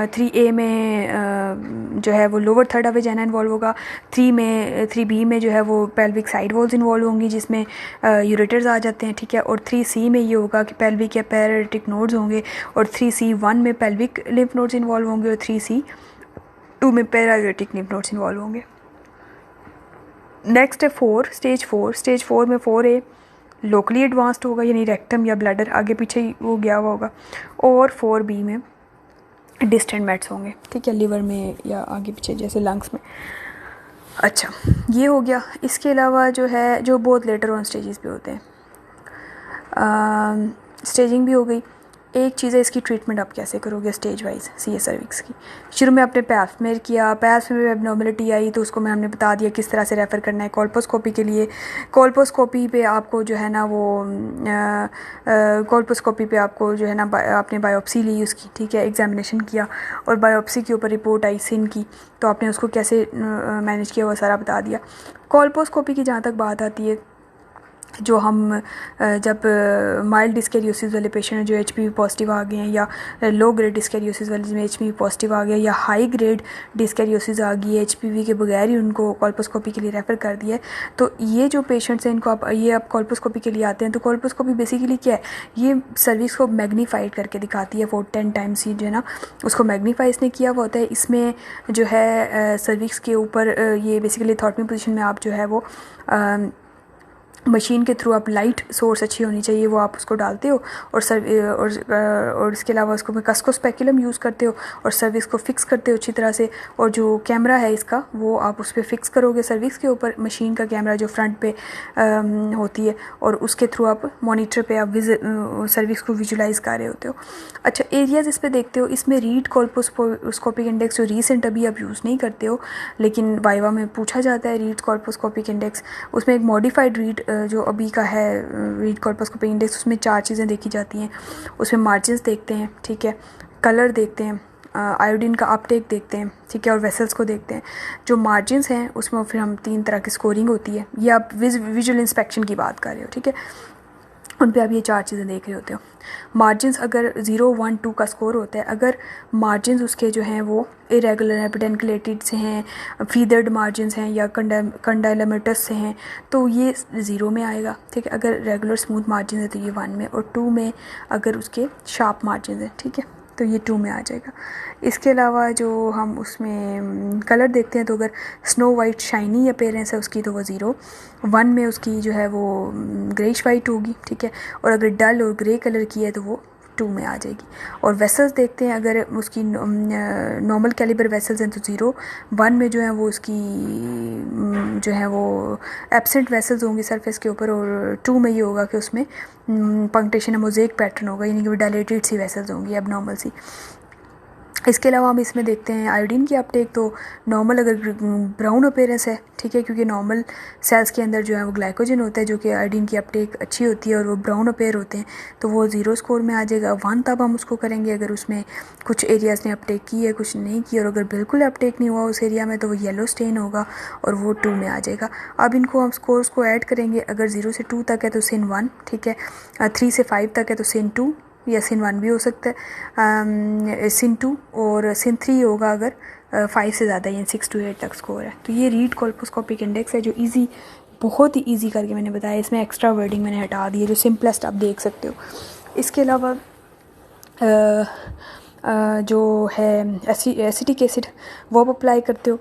3A में जो है वो लोअर थर्ड वेजाइना इन्वॉल्व होगा। 3B में जो है वो पेल्विक साइड वॉल्स इन्वॉल्व होंगी, जिसमें यूरेटर्स आ जाते हैं, ठीक है। और 3C में ये होगा कि पेल्विक या पैरालिटिक नोड्स होंगे, और 3C1 में पेल्विक लिम्फ नोड्स इन्वॉल्व होंगे, और 3C2 में पैरालिटिक लिम्फ नोड्स इन्वॉल्व होंगे। नेक्स्ट है 4, स्टेज 4। स्टेज 4 में 4A लोकली एडवांस्ड होगा, यानी रेक्टम या ब्लैडर आगे पीछे ही वो गया हुआ होगा, और 4B में डिस्टेंट मेट्स होंगे, ठीक है, लिवर में या आगे पीछे जैसे लंग्स में। अच्छा, ये हो गया। इसके अलावा जो है जो बहुत लेटर ऑन स्टेजेस पे होते हैं, स्टेजिंग भी हो गई। एक चीज़ है इसकी ट्रीटमेंट आप कैसे करोगे stage wise C S cervix की। शुरू में आपने पैफ में किया, पैफ में एबनॉर्मलिटी आई तो उसको हमने बता दिया किस तरह से रेफ़र करना है कोल्पोस्कोपी के लिए। कोल्पोस्कोपी पे आपको जो है ना वो कोल्पोस्कोपी पे आपको जो है ना आपने बायोप्सी ली उसकी, ठीक है, एग्जामिनेशन किया, और बायोप्सी के ऊपर रिपोर्ट आई सिन की, तो आपने उसको कैसे मैनेज किया वो सारा बता दिया। कोल्पोस्कोपी की जहाँ तक बात आती है, जो हम जब माइल्ड डिस्कैरियोसिस वाले पेशेंट हैं जो HPV पॉजिटिव आ गए हैं, या लो ग्रेड डिस्कैरियोसिस वाले जिसमें HPV पॉजिटिव आ गया, या हाई ग्रेड डिस्कैरियोसिस आ गई है, HPV के बगैर ही उनको कोल्पोस्कोपी के लिए रेफ़र कर दिया है। तो ये जो पेशेंट्स हैं इनको आप कोल्पोस्कोपी के लिए आते हैं। तो कोल्पोस्कोपी बेसिकली क्या है, ये सर्विक्स को मैग्नीफाइड करके दिखाती है 4-10 टाइम्स ही जो है ना उसको मैग्नीफाई इसने किया हुआ होता है। इसमें जो है सर्विक्स के ऊपर ये बेसिकली थॉटमी पोजिशन में आप जो है वो मशीन के थ्रू आप लाइट सोर्स अच्छी होनी चाहिए वो आप उसको डालते हो, और इसके अलावा उसको कसको स्पेकुलम यूज़ करते हो और सर्विक्स को फिक्स करते हो अच्छी तरह से। और जो कैमरा है इसका वो आप उस पर फिक्स करोगे सर्विक्स के ऊपर, मशीन का कैमरा जो फ्रंट पे होती है, और उसके थ्रू आप मॉनिटर पे आप सर्विक्स को विजुलाइज कर रहे होते हो। अच्छा, एरियाज़ इस पर देखते हो, इसमें रीड कोल्पोस्कोपिक इंडेक्स जो रीसेंट अभी आप यूज़ नहीं करते हो लेकिन वाइवा में पूछा जाता है रीड कोल्पोस्कोपिक इंडेक्स, उसमें एक मॉडिफाइड रीड जो अभी का है रीड कोल्पोस्कोपिक इंडेक्स, उसमें 4 चीज़ें देखी जाती हैं। उसमें मार्जिन्स देखते हैं, ठीक है, कलर देखते हैं, आयोडीन का अपटेक देखते हैं, ठीक है, और वेसल्स को देखते हैं। जो मार्जिन्स हैं उसमें फिर हम 3 तरह की स्कोरिंग होती है, ये आप विजुअल इंस्पेक्शन की बात कर रहे हो, ठीक है, उन पे आप ये 4 चीज़ें देख रहे होते हो। मार्जिन्स अगर 0, 1, 2 का स्कोर होता है, अगर मार्जिन्स उसके जो हैं वो इरेगुलर हैं, पेडेंकुलेटेड से हैं, फीदर्ड मार्जिन्स हैं या कंडाइलमेटस से हैं तो ये 0 में आएगा, ठीक है। अगर रेगुलर स्मूथ मार्जिन है तो ये 1 में, और 2 में अगर उसके शार्प मार्जिन है, ठीक है, तो ये 2 में आ जाएगा। इसके अलावा जो हम उसमें कलर देखते हैं तो अगर स्नो वाइट शाइनी अपीयरेंस है उसकी तो वो 0, 1 में उसकी जो है वो ग्रेइश वाइट होगी, ठीक है, और अगर डल और ग्रे कलर की है तो वो 2 में आ जाएगी। और वेसल्स देखते हैं, अगर उसकी नॉर्मल कैलिबर वेसल्स हैं तो 0, 1 में जो है वो उसकी जो है वो एब्सेंट वेसल्स होंगी सरफेस के ऊपर, और 2 में ये होगा कि उसमें पंक्टेशन मोज़ेक पैटर्न होगा, यानी कि वो डायलेटेड सी वेसल्स होंगी, एबनॉर्मल सी। इसके अलावा हम इसमें देखते हैं आयोडीन की अपटेक, तो नॉर्मल अगर ब्राउन अपीयरेंस है, ठीक है, क्योंकि नॉर्मल सेल्स के अंदर जो है वो ग्लाइकोजन होता है जो कि आयोडीन की अपटेक अच्छी होती है और वो ब्राउन अपीयर होते हैं, तो वो 0 स्कोर में आ जाएगा। 1 तब हम उसको करेंगे अगर उसमें कुछ एरियाज़ ने अपटेक की है, कुछ नहीं की, और अगर बिल्कुल अपटेक नहीं हुआ उस एरिया में तो वो येलो स्टेन होगा और वो 2 में आ जाएगा। अब इनको हम स्कोर्स को ऐड करेंगे, अगर 0 से 2 तक है तो सिन 1, ठीक है, 3 से 5 तक है तो सिन 2 या सिन 1 भी हो सकता है, सिन 2, और सिन 3 होगा अगर 5 से ज़्यादा या 6 to 8 तक स्कोर है। तो ये रीड कोल्पोस्कोपिक इंडेक्स है जो इजी, बहुत ही इजी करके मैंने बताया, इसमें एक्स्ट्रा वर्डिंग मैंने हटा दी है, जो सिंपलेस्ट आप देख सकते हो। इसके अलावा जो है एसिटिक एसिड वो आप अप्लाई करते हो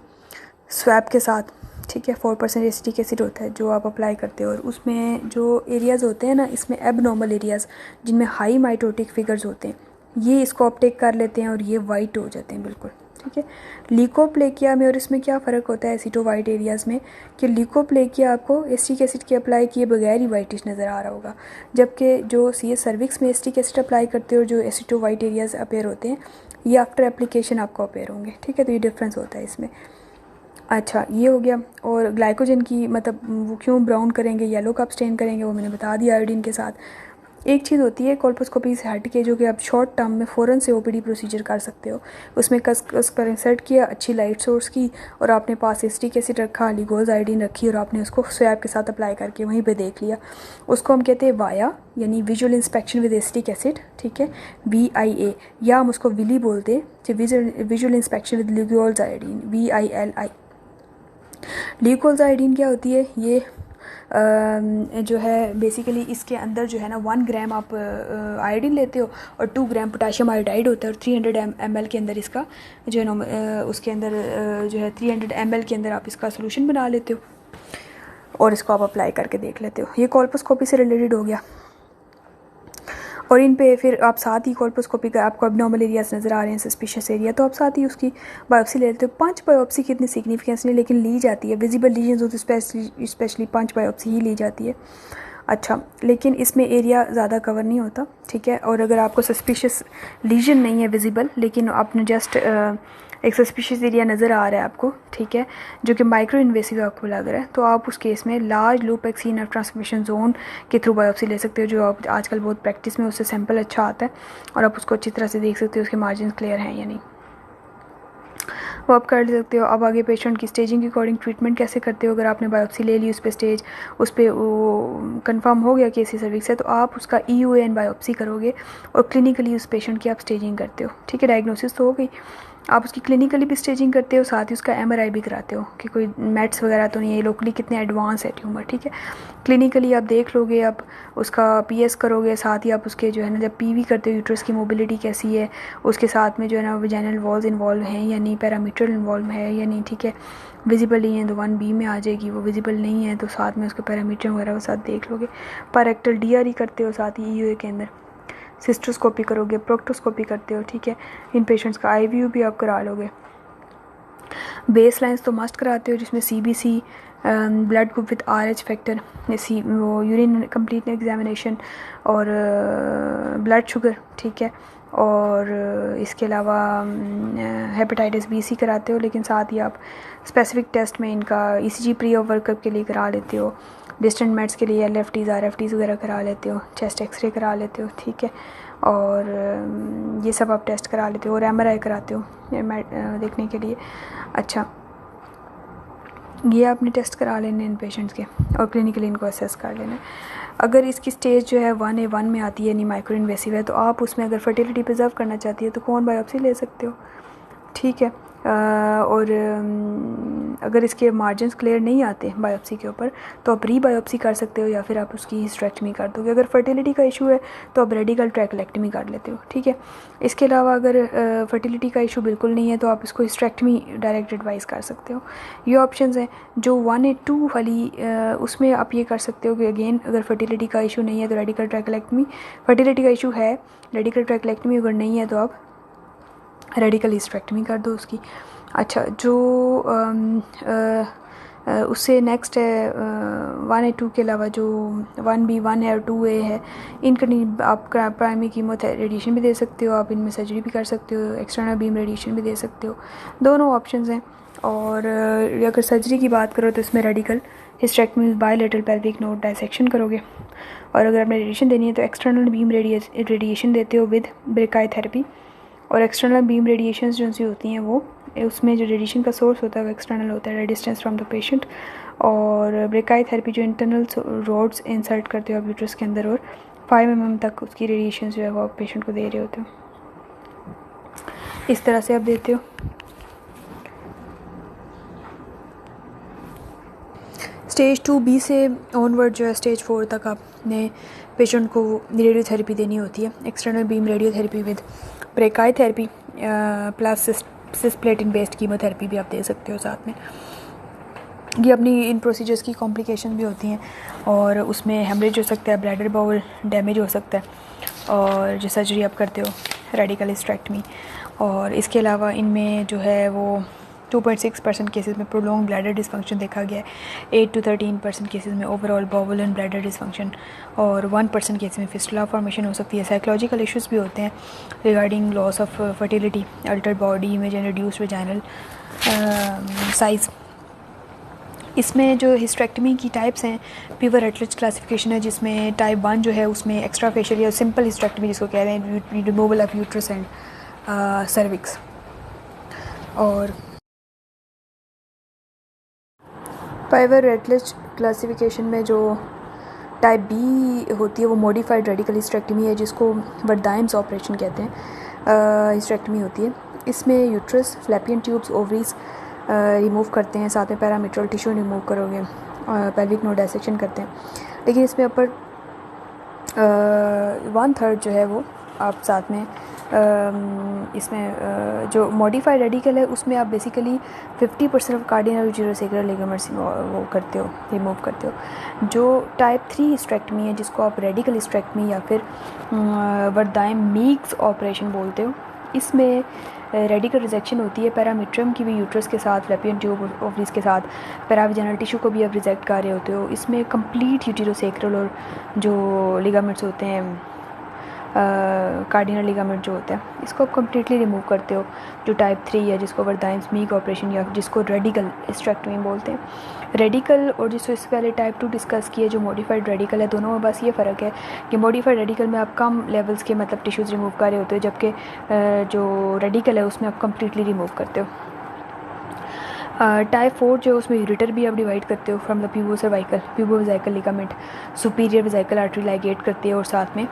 स्वैब के साथ, ठीक है, 4% एसिटिक एसिड होता है जो आप अप्लाई करते हो, और उसमें जो एरियाज़ होते हैं ना, इसमें एबनॉर्मल एरियाज़ जिनमें हाई माइटोटिक फिगर्स होते हैं ये इसको अपटेक कर लेते हैं और ये वाइट हो जाते हैं बिल्कुल, ठीक है। लीकोप्लेकिया में और इसमें क्या फ़र्क होता है एसिटो वाइट एरियाज़ में, कि लीकोप्लेकिया आपको एसिटिक एसिड के अप्लाई किए बगैर ही वाइटिश नज़र आ रहा होगा, जबकि जो CS सर्विक्स में एसिटिक एसिड अप्लाई करते हो जो एसिटो वाइट एरियाज़ अपेयर होते हैं ये आफ्टर एप्लीकेशन आपको अपेयर होंगे, ठीक है। तो ये डिफरेंस होता है इसमें। अच्छा, ये हो गया। और ग्लाइकोजन की मतलब वो क्यों ब्राउन करेंगे, येलो का अब्सटेन करेंगे, वो मैंने बता दिया आयोडीन के साथ। एक चीज़ होती है कोल्पोस्कोपी से हट के जो कि आप शॉर्ट टर्म में फ़ौरन से ओपीडी प्रोसीजर कर सकते हो। उसमें कस कर इंसर्ट किया, अच्छी लाइट सोर्स की, और आपने पास एसिटिक एसिड रखा, अलीगोज आयोडीन रखी, और आपने उसको स्वैब के साथ अप्लाई करके वहीं पे देख लिया। उसको हम कहते हैं वाया, यानी visual inspection with acetic acid, ठीक है, VIA, या हम उसको विली बोलते हैं, visual inspection with Lugol's iodine, VILI। Lugol's iodine क्या होती है, ये जो है बेसिकली इसके अंदर जो है ना 1 ग्राम आप आयोडीन लेते हो और 2 ग्राम पोटाशियम आयोडाइड होता है, और 300 ml के अंदर इसका जो है ना उसके अंदर जो है 300 ml के अंदर आप इसका सोल्यूशन बना लेते हो और इसको आप अप्लाई करके देख लेते हो। ये कोल्पोस्कोपी से रिलेटेड हो गया। और इन पे फिर आप साथ ही कोल्पोस्कोपी का आपको अबनॉर्मल एरियाज नज़र आ रहे हैं, सस्पिशियस एरिया, तो आप साथ ही उसकी बायोप्सी ले लेते हो। 5 बायोप्सी की इतनी सिग्निफिकेंस नहीं, लेकिन ली जाती है। विजिबल लीजन्स होते स्पेशली 5 बायोप्सी ही ली जाती है। अच्छा, लेकिन इसमें एरिया ज़्यादा कवर नहीं होता, ठीक है। और अगर आपको सस्पिशियस लीजन नहीं है विजिबल, लेकिन आपने जस्ट एक सस्पिशियस एरिया नज़र आ रहा है आपको, ठीक है, जो कि माइक्रो इन्वेसिव आपको लग रहा है, तो आप उस केस में large loop excision nerve transmission zone के थ्रू बायोप्सी ले सकते हो, जो आप आजकल बहुत प्रैक्टिस में उससे सैंपल अच्छा आता है और आप उसको अच्छी तरह से देख सकते हो उसके मार्जिन क्लियर हैं या नहीं, वो आप कर सकते हो। अब आगे पेशेंट की स्टेजिंग के अकॉर्डिंग ट्रीटमेंट कैसे करते हो। अगर आपने बायोप्सी ले ली, उस पर स्टेज, उस पर वो कंफर्म हो गया कि ऐसी सर्विक्स है, तो आप उसका EUAN बायोप्सी करोगे और क्लिनिकली उस पेशेंट की आप स्टेजिंग करते हो, ठीक है। डायग्नोसिस तो हो गई, आप उसकी क्लिनिकली भी स्टेजिंग करते हो, साथ ही उसका MRI भी कराते हो कि कोई मेट्स वगैरह तो नहीं है, लोकली कितने एडवांस है ट्यूमर, ठीक है। क्लिनिकली आप देख लोगे, आप उसका PS करोगे, साथ ही आप उसके जो है ना जब PV करते हो यूट्रस की मोबिलिटी कैसी है, उसके साथ में जो है ना वजाइनल वॉल्स इन्वॉल्व हैं या नहीं, पैरामीटर इन्वॉल्व है या नहीं, ठीक है। विजिबल नहीं है तो 1B में आ जाएगी, वो विजिबल नहीं है तो साथ में उसके पैरामीटर वगैरह के साथ देख लोगे। पारेक्टल DRE करते हो साथ ही EUA के अंदर, सिस्टोस्कोपी करोगे, प्रोक्टोस्कोपी करते हो, ठीक है। इन पेशेंट्स का IVU भी आप करा लोगे। बेस लाइन्स तो मस्ट कराते हो, जिसमें CBC, blood group with RH factor, वो यूरिन कंप्लीट एग्जामिनेशन और ब्लड शुगर, ठीक है। और इसके अलावा हेपेटाइटिस BC कराते हो, लेकिन साथ ही आप स्पेसिफिक टेस्ट में इनका ECG प्री ऑफ वर्कअप के लिए करा लेते हो। डिस्टेंट मेड्स के लिए LFTs RFTs वगैरह करा लेते हो, चेस्ट एक्सरे करा लेते हो, ठीक है। और ये सब आप टेस्ट करा लेते हो और MRI कराते हो देखने के लिए। अच्छा, ये आपने टेस्ट करा लेने इन पेशेंट्स के और क्लिनिकली इनको असेस कर लेना। अगर इसकी स्टेज जो है 1A1 में आती है, यानी माइक्रो इन्वेसिव है, तो आप उसमें अगर फर्टिलिटी प्रिजर्व करना चाहती है तो कौन बायोप्सी ले सकते हो, ठीक है। और अगर इसके मार्जिन्स क्लियर नहीं आते बायोप्सी के ऊपर, तो आप रीबायोप्सी कर सकते हो या फिर आप उसकी हिस्टेरेक्टमी कर दोगे। अगर फर्टिलिटी का इशू है तो आप रेडिकल ट्रैकेक्टमी कर लेते हो, ठीक है। इसके अलावा अगर फर्टिलिटी का इशू बिल्कुल नहीं है तो आप इसको हिस्टेरेक्टमी डायरेक्ट एडवाइस कर सकते हो। ये ऑप्शंस हैं। जो 1A2 वाली उसमें आप ये कर सकते हो कि अगेन अगर फर्टिलिटी का इशू नहीं है तो रेडिकल ट्रैकेक्टमी, फर्टिलिटी का इशू है रेडिकल ट्रैकेक्टमी अगर नहीं है तो आप रेडिकल हिस्टेरेक्टमी कर दो उसकी। अच्छा, जो उससे नेक्स्ट है 1A2 के अलावा जो 1B1 है और 2A है, इनका आप प्राइमरी कीमो रेडिएशन भी दे सकते हो, आप इनमें सर्जरी भी कर सकते हो, एक्सटर्नल बीम रेडिएशन भी दे सकते हो, दोनों ऑप्शंस हैं। और अगर सर्जरी की बात करो तो इसमें radical hysterectomy bilateral pelvic node dissection करोगे, और अगर आपने रेडिएशन देनी है तो एक्सटर्नल बीम रेडिएशन देते हो विद ब्रेकाई थेरेपी। और एक्सटर्नल बीम रेडिएशंस जो सी होती हैं वो उसमें जो रेडिएशन का सोर्स होता है वो एक्सटर्नल होता है, डिस्टेंस फ्रॉम द पेशेंट। और ब्रेकाई थेरेपी जो इंटरनल रोड्स इंसर्ट करते हो आप यूट्रस के अंदर, और 5 mm तक उसकी रेडिएशन जो है वो आप पेशेंट को दे रहे होते हो, इस तरह से आप देते हो। स्टेज 2B से ऑनवर्ड जो है स्टेज 4 तक आपने पेशेंट को रेडियोथेरेपी देनी होती है, external beam radiotherapy with brachii therapy plus cisplatin based chemotherapy भी आप दे सकते हो साथ में। ये अपनी इन प्रोसीजर्स की कॉम्प्लिकेशन भी होती हैं और उसमें हेमरेज हो सकता है, ब्लैडर बाउल डैमेज हो सकता है, और जो सर्जरी आप करते हो रेडिकल हिस्टेरेक्टमी। और इसके अलावा इनमें जो है वो 2.6% केसेस में प्रोलॉन्ग ब्लैडर डिसफंक्शन देखा गया है, 8 to 13% केसेस में overall bowel and bladder dysfunction, और 1% केसेस में फिस्टुला फॉर्मेशन हो सकती है। साइकोलॉजिकल इश्यूज़ भी होते हैं regarding loss of fertility, Altered body image and reduced vaginal size, इसमें जो हिस्टेरेक्टमी की टाइप्स हैं, पीवर रेटलेज क्लासिफिकेशन है, जिसमें टाइप 1 जो है उसमें एक्स्ट्रा फेशियल या सिंपल हिस्टेरेक्टमी जिसको कह रहे हैं, removal of uterus and cervix. और पीवर रेटलेज क्लासिफिकेशन में जो टाइप बी होती है वो मॉडिफाइड रेडिकल हिस्टेरेक्टमी है, जिसको वर्डाइम्स ऑपरेशन कहते हैं, हिस्टेरेक्टमी होती है। इसमें यूट्रस, फ्लैपियन ट्यूब्स, ओवरीज रिमूव करते हैं, साथ में पैरामिट्रल टिश्यू रिमूव करोगे, पेल्विक नोड डायसेक्शन करते हैं। लेकिन इसमें अपर 1/3 जो है वो आप साथ में इसमें जो मॉडिफाइड रेडिकल है उसमें आप बेसिकली 50% ऑफ कार्डिनल यूटेरोसैक्रल लिगामेंट्स वो करते हो, रिमूव करते हो। जो टाइप 3 हिस्टेरेक्टमी है, जिसको आप रेडिकल हिस्टेरेक्टमी या फिर वर्डाइम मीक्स ऑपरेशन बोलते हो, इसमें रेडिकल रिजेक्शन होती है पैरामीट्रियम की भी, यूट्रस के साथ, फ्लैपियन ट्यूब, ओवरीज के साथ, पैराविजाइनल टिश्यू को भी आप रिजेक्ट कर रहे होते हो। इसमें कंप्लीट यूटेरोसैक्रल और जो लिगामेंट्स होते हैं, कार्डिनल लिगामेंट जो होता है, इसको आप कम्प्लीटली रिमूव करते हो। जो टाइप 3 है, जिसको वर्डाइम्स मीक ऑपरेशन या जिसको रेडिकल हिस्टेरेक्टमी बोलते हैं। रेडिकल और जिसको इससे पहले टाइप 2 डिस्कस किए जो मॉडिफाइड रेडिकल है, दोनों में बस ये फ़र्क है कि मॉडिफाइड रेडिकल में आप कम लेवल्स के मतलब टिश्यूज़ रिमूव कर रहे होते हो, जबकि जो रेडिकल है उसमें आप कम्प्लीटली रिमूव करते हो। टाइप 4 जो उसमें यूरेटर भी आप डिवाइड करते हो from the pubo cervical, pubo vesical ligament, superior vesical artery ligate करते हो, और साथ में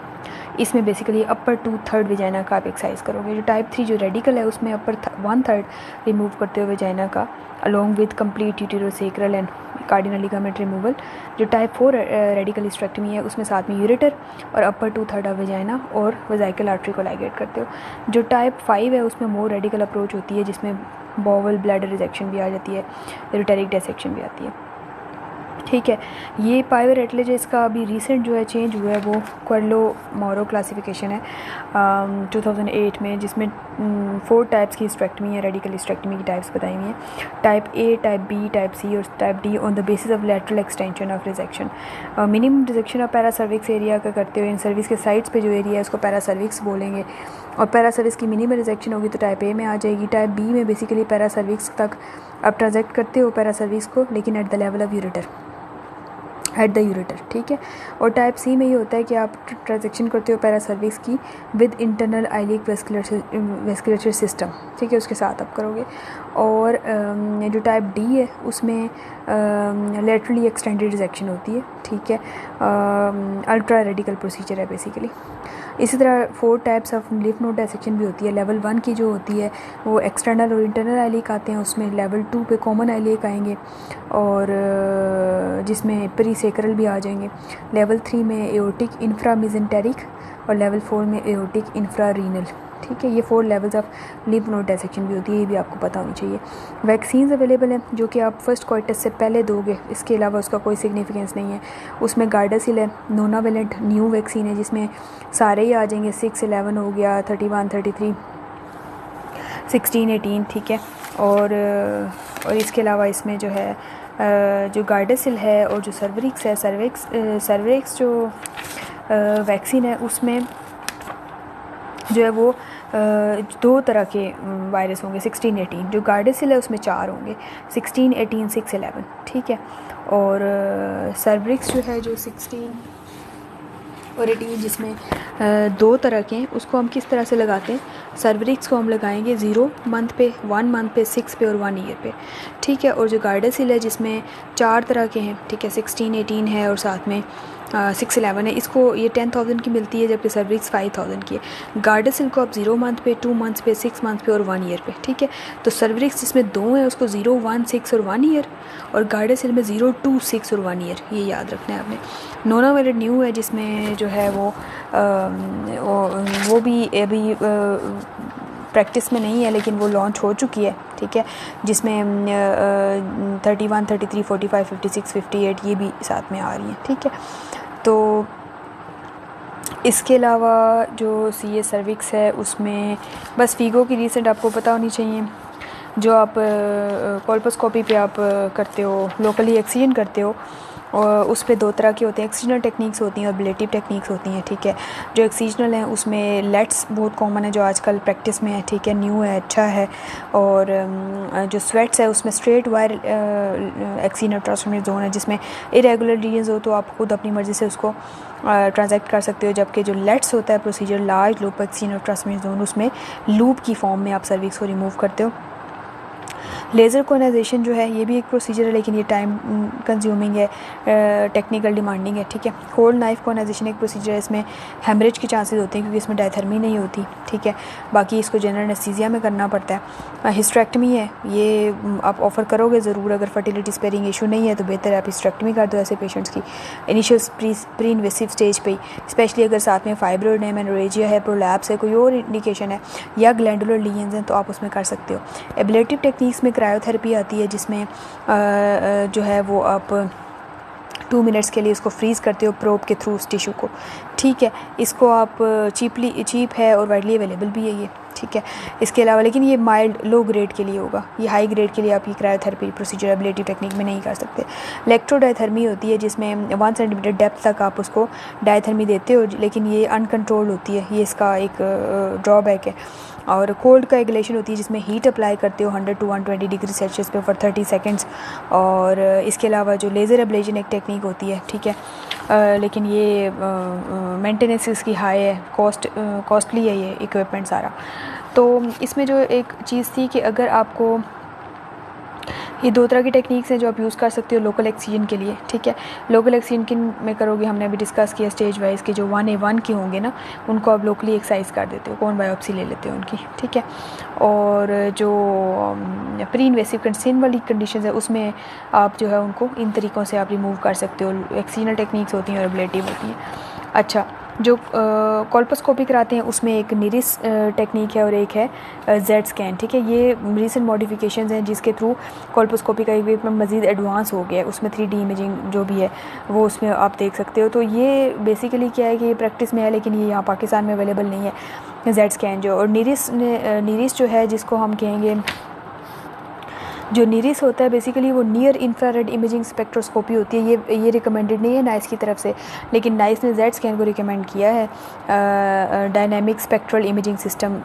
इसमें बेसिकली अपर 2/3 वेजाइना का आप एक्सरसाइज करोगे। जो टाइप 3 जो रेडिकल है उसमें अपर 1/3 रिमूव करते हो वेजाइना का, along with complete uterosacral and cardinal ligament removal. जो टाइप 4 रेडिकल हिस्टेरेक्टमी है उसमें साथ में यूरेटर और अपर 2/3 ऑफ वेजाइना और वेसिकल आर्टरी को लाइगेट करते हो। जो टाइप 5 है उसमें मोर रेडिकल अप्रोच होती है, जिसमें बॉवल ब्लैडर रिजेक्शन भी आ जाती है, यूटेरिक डिसेक्शन भी आती है। ठीक है, ये पीवर रेटलेज इसका अभी रिसेंट जो है चेंज हुआ है, वो क्वेर्लो मोरो क्लासिफिकेशन है 2008 में, जिसमें 4 टाइप्स की हिस्टेरेक्टमी है, रेडिकल हिस्टेरेक्टमी की टाइप्स बताई हुई हैं, type A, type B, type C और type D, on the basis of lateral extension of rejection. Minimum rejection of paracervix area का करते हुए इन सर्विस के साइड्स पे जो एरिया है उसको पैरासर्विक्स बोलेंगे, और पैरासर्विक्स की मिनिमम रिजेक्शन होगी तो टाइप ए में आ जाएगी। टाइप बी में बेसिकली पैरासर्विक्स तक आप ट्रांजेक्ट करते हो पैरासर्विक्स को, लेकिन at the level of ureter, at the ureter. ठीक है, और टाइप सी में ये होता है कि आप ट्रांजेक्शन करते हो पैरासर्विक्स की विद इंटरनल आइलिक वेस्कुलेटरी सिस्टम, ठीक है, उसके साथ आप करोगे। और जो टाइप डी है उसमें लेटरली एक्सटेंडेड रिजेक्शन होती है, ठीक है, अल्ट्रा रेडिकल प्रोसीजर है बेसिकली। इसी तरह 4 types of lymph node dissection भी होती है। लेवल 1 की जो होती है वो एक्सटर्नल और इंटरनल आइलिक आते हैं, उसमें लेवल 2 पे कॉमन आइलिक आएंगे और जिसमें पेरीसेक्रल भी आ जाएंगे। लेवल 3 में एओर्टिक इंफ्रा मेसेंटेरिक और लेवल 4 में एओर्टिक इंफ्रा रीनल। ठीक है, ये 4 levels of lymph node dissection भी होती है, ये भी आपको पता होनी चाहिए। वैक्सीन्स अवेलेबल हैं जो कि आप फर्स्ट क्वार्टस से पहले दोगे, इसके अलावा उसका कोई सिग्निफिकेंस नहीं है। उसमें गार्डासिल है, नोनावेलेंट न्यू वैक्सीन है, जिसमें सारे ही आ जाएंगे, 6, 11 हो गया, 31, 33, 16, 18, ठीक है। और इसके अलावा इसमें जो है जो गार्डासिल है और जो सर्वरिक्स है, सर्वरिक्स जो वैक्सीन है उसमें जो है वो 2 तरह के वायरस होंगे, 16, 18। जो गार्डासिल है उसमें 4 होंगे, 16, 18, 6, 11, ठीक है। और सर्वरिक्स जो है जो 16 और 18 जिसमें 2 तरह के हैं, उसको हम किस तरह से लगाते हैं। सर्वरिक्स को हम लगाएंगे 0 मंथ पे, 1 मंथ पे, 6 पे और 1 ईयर पे, ठीक है। और जो गार्डासिल है जिसमें 4 तरह के हैं, ठीक है, 16, 18 है और साथ में 6, 11 है, इसको ये 10,000 की मिलती है, जबकि सर्वरिक्स 5,000 की है। गार्डासिल को आप 0 मंथ पे, 2 मंथ पे, 6 मंथ पे और 1 ईयर पे, ठीक है। तो सर्वरिक्स जिसमें 2 है उसको 0, 1, 6 और 1 ईयर, और गार्डासिल में 0, 2, 6 और 1 ईयर, ये याद रखना है आपने। नोनावेलेंट न्यू है जिसमें जो है वो भी अभी प्रैक्टिस में नहीं है, लेकिन वो लॉन्च हो चुकी है, ठीक है, जिसमें 31, 33, 45, 56, 58 ये भी साथ में आ रही हैं, ठीक है। तो इसके अलावा जो CA सर्विक्स है उसमें बस फीगो की रीसेंट आपको पता होनी चाहिए। जो आप कोल्पोस्कोपी पे आप करते हो, लोकली एक्सीजन करते हो, और उस पे दो तरह के होते हैं, एक्सिजनल टेक्निक्स होती हैं और एब्लेटिव टेक्निक्स होती हैं, ठीक है। जो एक्सिजनल हैं उसमें लेट्स बहुत कॉमन है, जो आजकल प्रैक्टिस में है, ठीक है, न्यू है, अच्छा है। और जो स्वेट्स है उसमें straight wire excisional transformation zone है, जिसमें इरेगुलर रीजन्स हो तो आप खुद अपनी मर्ज़ी से उसको ट्रांजैक्ट कर सकते हो। जबकि जो लेट्स होता है procedure, large loop excisional transformation zone, उसमें लूप की फॉर्म में आप सर्विक्स को रिमूव करते हो। लेज़र कोनाइजेशन जो है ये भी एक प्रोसीजर है, लेकिन ये टाइम कंज्यूमिंग है, टेक्निकल डिमांडिंग है, ठीक है। कोल्ड नाइफ कोनाइजेशन एक प्रोसीजर है, इसमें हेमरेज के चांसेस होते हैं क्योंकि इसमें डायथर्मी नहीं होती, ठीक है। बाकी इसको जनरल एनेस्थीसिया में करना पड़ता है। हिस्टेरेक्टमी है, ये आप ऑफ़र करोगे ज़रूर, अगर फर्टिलिटी स्पेयरिंग इशू नहीं है तो बेहतर है आप हिस्टेरेक्टमी कर दो ऐसे पेशेंट्स की इनिशियल प्री इन्वेसिव स्टेज पे ही, स्पेशली अगर साथ में फाइब्रॉइड है, मेनोरेजिया है, प्रोलैप्स है, कोई और इंडिकेशन है या ग्लैंडुलर लीजन्स हैं तो आप उसमें कर सकते हो। एब्लेटिव टेक्निक्स में क्रायोथेरेपी आती है, जिसमें जो है वो आप 2 मिनट्स के लिए इसको फ्रीज़ करते हो प्रोब के थ्रू उस टिश्यू को, ठीक है। इसको आप चीप है और वाइडली अवेलेबल भी है ये, ठीक है। इसके अलावा लेकिन ये माइल्ड लो ग्रेड के लिए होगा, ये हाई ग्रेड के लिए आप ये क्रायोथेरेपी प्रोसीजर एब्लेटिव टेक्निक में नहीं कर सकते। इलेक्ट्रोडायथर्मी होती है, जिसमें 1 सेंटीमीटर डेप्थ तक आप उसको डायथर्मी देते हो, लेकिन ये अनकंट्रोल्ड होती है, ये इसका एक ड्रॉबैक है। और कोल्ड का एगुलेशन होती है, जिसमें हीट अप्लाई करते हो 100 to 120 डिग्री सेल्सियस पे फॉर 30 सेकेंड्स। और इसके अलावा जो लेज़र एब्लेशन एक टेक्निक होती है, ठीक है, लेकिन ये मेंटेनेंस इसकी हाई है, कॉस्टली है ये इक्विपमेंट सारा। तो इसमें जो एक चीज़ थी कि अगर आपको ये 2 तरह की टेक्निक्स हैं जो आप यूज़ कर सकते हो लोकल एक्सीजन के लिए, ठीक है। लोकल एक्सीजन किन में करोगे, हमने अभी डिस्कस किया स्टेज वाइज के जो 1A1 के होंगे ना, उनको आप लोकली एक्साइज कर देते हो, कौन बायोप्सी ले लेते हो उनकी, ठीक है। और जो प्री इन्वेसिव कंसेंट वाली कंडीशन है उसमें आप जो है उनको इन तरीक़ों से आप रिमूव कर सकते हो, एक्सीजनल टेक्निक्स होती हैं और एब्लेटिव होती हैं। अच्छा, जो कॉल्पोस्कोपी कराते हैं उसमें एक निरिस टेक्निक है और एक है जेड स्कैन, ठीक है। ये रीसेंट मॉडिफिकेशंस हैं जिसके थ्रू कॉल्पोस्कोपी का इक्विपमेंट मज़ीद एडवांस हो गया है, उसमें 3D इमेजिंग जो भी है वो उसमें आप देख सकते हो। तो ये बेसिकली क्या है कि ये प्रैक्टिस में है, लेकिन ये यहाँ पाकिस्तान में अवेलेबल नहीं है जेड स्कैन जो। और निरिस जो है, जिसको हम कहेंगे, जो निरिस होता है बेसिकली वो नियर इंफ्रारेड इमेजिंग स्पेक्ट्रोस्कोपी होती है। ये रिकमेंडेड नहीं है नाइस की तरफ से, लेकिन नाइस ने जेड स्कैन को रिकमेंड किया है। Dynamic spectral imaging system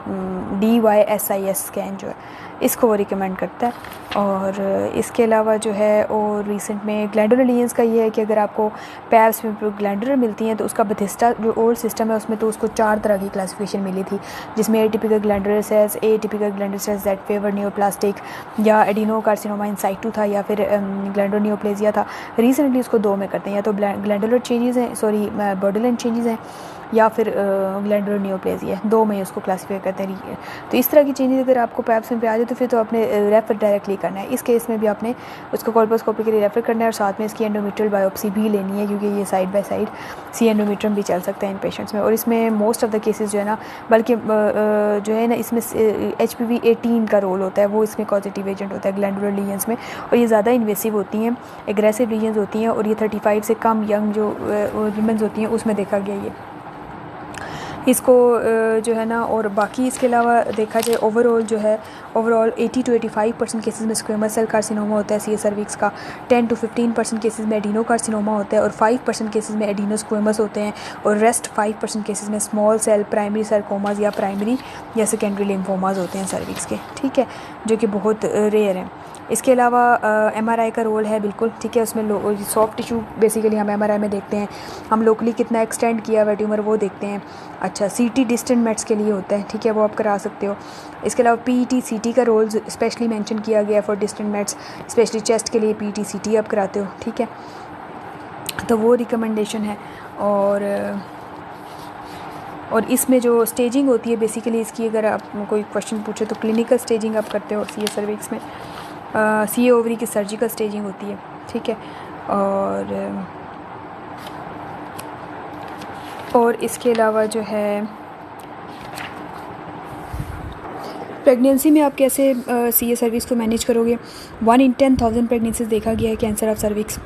DYSIS scan जो है इसको वो रिकमेंड करता है। और इसके अलावा जो है और रिसेंट में ग्लैंडुलर लीजन्स का ये है कि अगर आपको पैब्स में ग्लैंडुलर मिलती हैं तो उसका बेथिस्टा जो ओल्ड सिस्टम है उसमें तो उसको 4 तरह की क्लासिफिकेशन मिली थी, जिसमें atypical glandular cells, atypical glandular cells that favour neoplastic या एडिनोकार्सिनोमा इन साइटू था, या फिर ग्लैंडुलर नियोप्लेजिया था। रिसेंटली उसको 2 में करते हैं, या तो ग्लैंडुलर चेंजेस हैं, सॉरी बॉर्डरलाइन चेंजेस हैं, या फिर ग्लैंडुलर नियोप्लेजिया, 2 में उसको क्लासीफाई करते हैं। तो इस तरह की चेंजेस अगर आपको पैप्स में पे आ जाए तो फिर तो आपने रेफ़र डायरेक्टली करना है। इस केस में भी आपने उसको कॉल्पोस्कोपी के लिए रेफ़र करना है, और साथ में इसकी एंडोमेट्रियल बायोप्सी भी लेनी है, क्योंकि ये side by side C endometrium भी चल सकता है इन पेशेंट्स में। और इसमें मोस्ट ऑफ द केसेस जो है ना, बल्कि जो है ना, इसमें HPV 18 का रोल होता है, वो इसमें कॉजेटिव एजेंट होता है ग्लैंडुलर लीजन्स में, और ये ज़्यादा इन्वेसिव होती हैं, एग्रेसिव लीजन्स होती हैं, और ये 35 से कम यंग जो वुमेन्स होती हैं उसमें देखा गया ये इसको जो है ना। और बाकी इसके अलावा देखा जाए ओवरऑल 80 to 85% केसेस में स्क्वेमस सेल कार्सिनोमा होता है सी सर्विक्स का, 10 to 15% केसेस में एडिनो कार्सिनोमा होता है, और 5% केसेस में एडिनो स्क्वेमस होते हैं, और रेस्ट 5% केसेस में स्मॉल सेल प्राइमरी सार्कोमास या प्राइमरी या सेकेंडरी लिम्फोमास होते हैं सर्विक्स के, ठीक है, जो कि बहुत रेयर हैं। इसके अलावा MRI का रोल है बिल्कुल, ठीक है। उसमें सॉफ्ट टिश्यू बेसिकली हम MRI में देखते हैं, हम लोकली कितना एक्सटेंड किया हुआ ट्यूमर वो देखते हैं। अच्छा, CT डिस्टेंट मेट्स के लिए होता है, ठीक है, वो आप करा सकते हो। इसके अलावा PET CT का रोल स्पेशली मेंशन किया गया for distant mets, specially chest के लिए PET CT आप कराते हो, ठीक है, तो वो रिकमेंडेशन है। और इसमें जो स्टेजिंग होती है बेसिकली इसकी, अगर आप कोई क्वेश्चन पूछे तो क्लिनिकल स्टेजिंग आप करते हो CA सर्विक्स में, CA ओवरी की सर्जिकल स्टेजिंग होती है, ठीक है। और इसके अलावा जो है प्रेगनेंसी में आप कैसे CA सर्विक्स को मैनेज करोगे। 1 in 10,000 प्रेगनेंसीज देखा गया है कैंसर ऑफ सर्विक्स,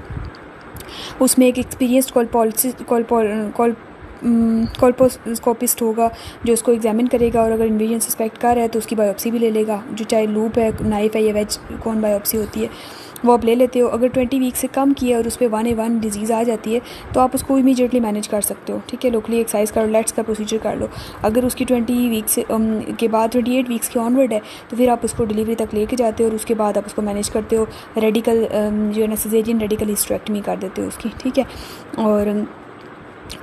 उसमें एक एक्सपीरियंस्ड कॉल्पोस्कोपिस्ट होगा जो उसको एग्जामिन करेगा, और अगर इन्वेजन सस्पेक्ट कर रहा है तो उसकी बायोप्सी भी ले लेगा, जो चाहे लूप है, नाइफ है या वेज कौन बायोप्सी होती है, वो आप ले लेते हो। अगर 20 वीक से कम किया और उस पर 1A1 डिजीज़ आ जाती है तो आप उसको इमीडिएटली मैनेज कर सकते हो, ठीक है। लोकली एक्सरसाइज कर लो, लेट्स का प्रोसीजर कर लो। अगर उसकी 20 वीक से के बाद 28 वीक्स के ऑनवर्ड है तो फिर आप उसको डिलीवरी तक लेके जाते हो और उसके बाद आप उसको मैनेज करते हो। रेडिकल जो है ना सिजेरियन रेडिकल हिस्टेरेक्टमी कर देते हो उसकी, ठीक है। और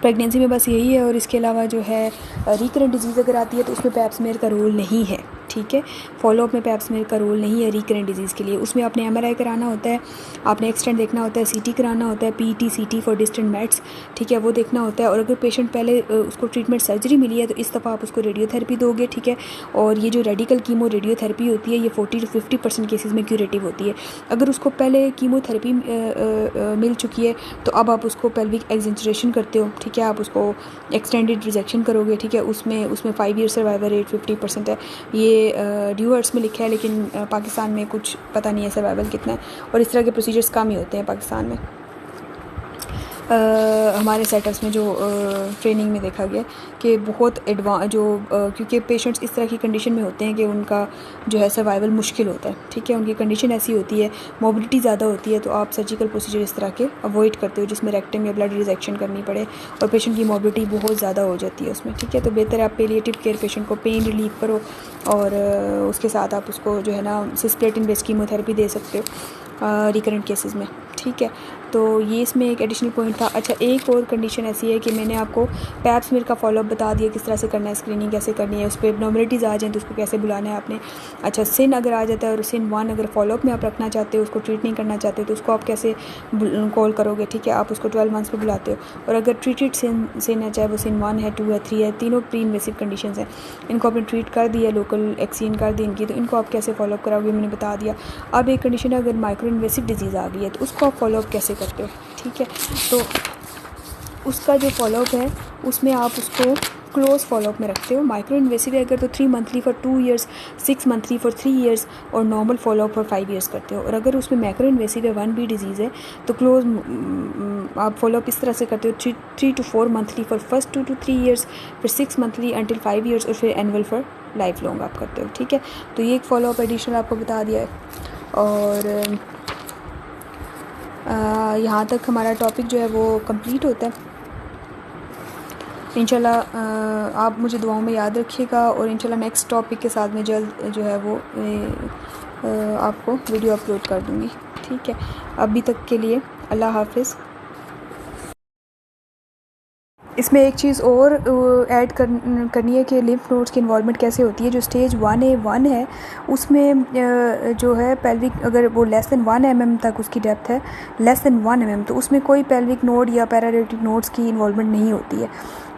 प्रेगनेंसी में बस यही है। और इसके अलावा जो है रिकरेंट डिजीज़ अगर आती है तो उसमें पैप स्मेयर का रोल नहीं है, ठीक है। फॉलोअप में पैप स्मेयर का रोल नहीं है रिकरेंट डिजीज़ के लिए। उसमें आपने MRI कराना होता है, आपने एक्सटेंट देखना होता है, CT कराना होता है, PET CT for distant mets, ठीक है, वो देखना होता है। और अगर पेशेंट पहले उसको ट्रीटमेंट सर्जरी मिली है तो इस दफ़ा आप उसको रेडियोथेरेपी दोगे, ठीक है। और ये जो रेडिकल कीमो रेडियोथेरेपी होती है ये 40 to 50% केसेस में क्यूरेटिव होती है। अगर उसको पहले कीमोथेरेपी मिल चुकी है तो अब आप उसको पेल्विक एक्सेंचुरेशन करते हो, ठीक है। आप उसको एक्सटेंडेड रिजेक्शन करोगे, ठीक है। उसमें 5 ईयर सर्वाइवल रेट 50% है। ये ड्यूअर्स में लिखा है, लेकिन पाकिस्तान में कुछ पता नहीं है सर्वाइवल कितना है। और इस तरह के प्रोसीजर्स कम ही होते हैं पाकिस्तान में। हमारे सेटअप्स में जो ट्रेनिंग में देखा गया कि बहुत क्योंकि पेशेंट्स इस तरह की कंडीशन में होते हैं कि उनका जो है सर्वाइवल मुश्किल होता है, ठीक है। उनकी कंडीशन ऐसी होती है, मोबिलिटी ज़्यादा होती है, तो आप सर्जिकल प्रोसीजर इस तरह के अवॉइड करते हो जिसमें रेक्टम या ब्लड रिजेक्शन करनी पड़े और पेशेंट की मोबिलिटी बहुत ज़्यादा हो जाती है उसमें, ठीक है। तो बेहतर है आप पेलिएटिव केयर पेशेंट को पेन रिलीफ करो और उसके साथ आप उसको जो है ना सिस्प्लेटिन बेस्ड कीमोथेरेपी दे सकते हो रिकरेंट केसेस में, ठीक है। तो ये इसमें एक एडिशनल पॉइंट था। अच्छा, एक और कंडीशन ऐसी है कि मैंने आपको पैप स्मेयर का फॉलोअप बता दिया किस तरह से करना है, स्क्रीनिंग कैसे करनी है, उस पर एब्नॉर्मलिटीज़ आ जाएँ तो उसको कैसे बुलाना है आपने। अच्छा, सिन अगर आ जाता है और सिन 1 अगर फॉलोअप में आप रखना चाहते हो, उसको ट्रीट नहीं करना चाहते तो उसको आप कैसे कॉल करोगे, ठीक है। आप उसको 12 मंथ्स पर बुलाते हो। और अगर ट्रीटेड सिन है, चाहे वो सिन 1 है, 2 है, 3 है, तीनों प्री इन्वेसिव कंडीशन हैं, इनको आपने ट्रीट कर दिया, लोकल एक्सीन कर दी इनकी, तो इनको आप कैसे फॉलोअप कराओगे मैंने बता दिया। अब एक कंडीशन है अगर माइक्रो इन्वेसिव डिजीज़ आ गई है तो उसको आप फॉलोअप कैसे करते हो, ठीक है। तो उसका जो फॉलोअप है उसमें आप उसको क्लोज फॉलोअप में रखते हो। माइक्रो इन्वेसिव है अगर तो 3 monthly for 2 years, 6 monthly for 3 years और नॉर्मल फॉलोअप फॉर 5 ईयर्स करते हो। और अगर उसमें मैक्रो इन्वेसिव है 1B डिजीज़ है तो क्लोज आप फॉलोअप इस तरह से करते हो 3 to 4 monthly for first 2 to 3 years, फिर 6 मंथली अंटिल 5 ईयर्स और फिर एनुअल फॉर लाइफ लॉन्ग आप करते हो, ठीक है। तो ये एक फॉलोअप एडिशनल आपको बता दिया है। और यहाँ तक हमारा टॉपिक जो है वो कंप्लीट होता है। इंशाल्लाह आप मुझे दुआओं में याद रखिएगा और इंशाल्लाह नेक्स्ट टॉपिक के साथ मैं जल्द जो है वो आपको वीडियो अपलोड कर दूँगी, ठीक है। अभी तक के लिए अल्लाह हाफिज़। इसमें एक चीज़ और ऐड करनी है कि लिम्फ नोड्स की इन्वॉल्वमेंट कैसे होती है। जो स्टेज 1A1 है उसमें जो है पेल्विक अगर वो लेस दैन 1 mm तक उसकी डेप्थ है, लेस दैन 1 mm, तो उसमें कोई पेल्विक नोड या पैरारेटिक नोड्स की इन्वॉल्वमेंट नहीं होती है।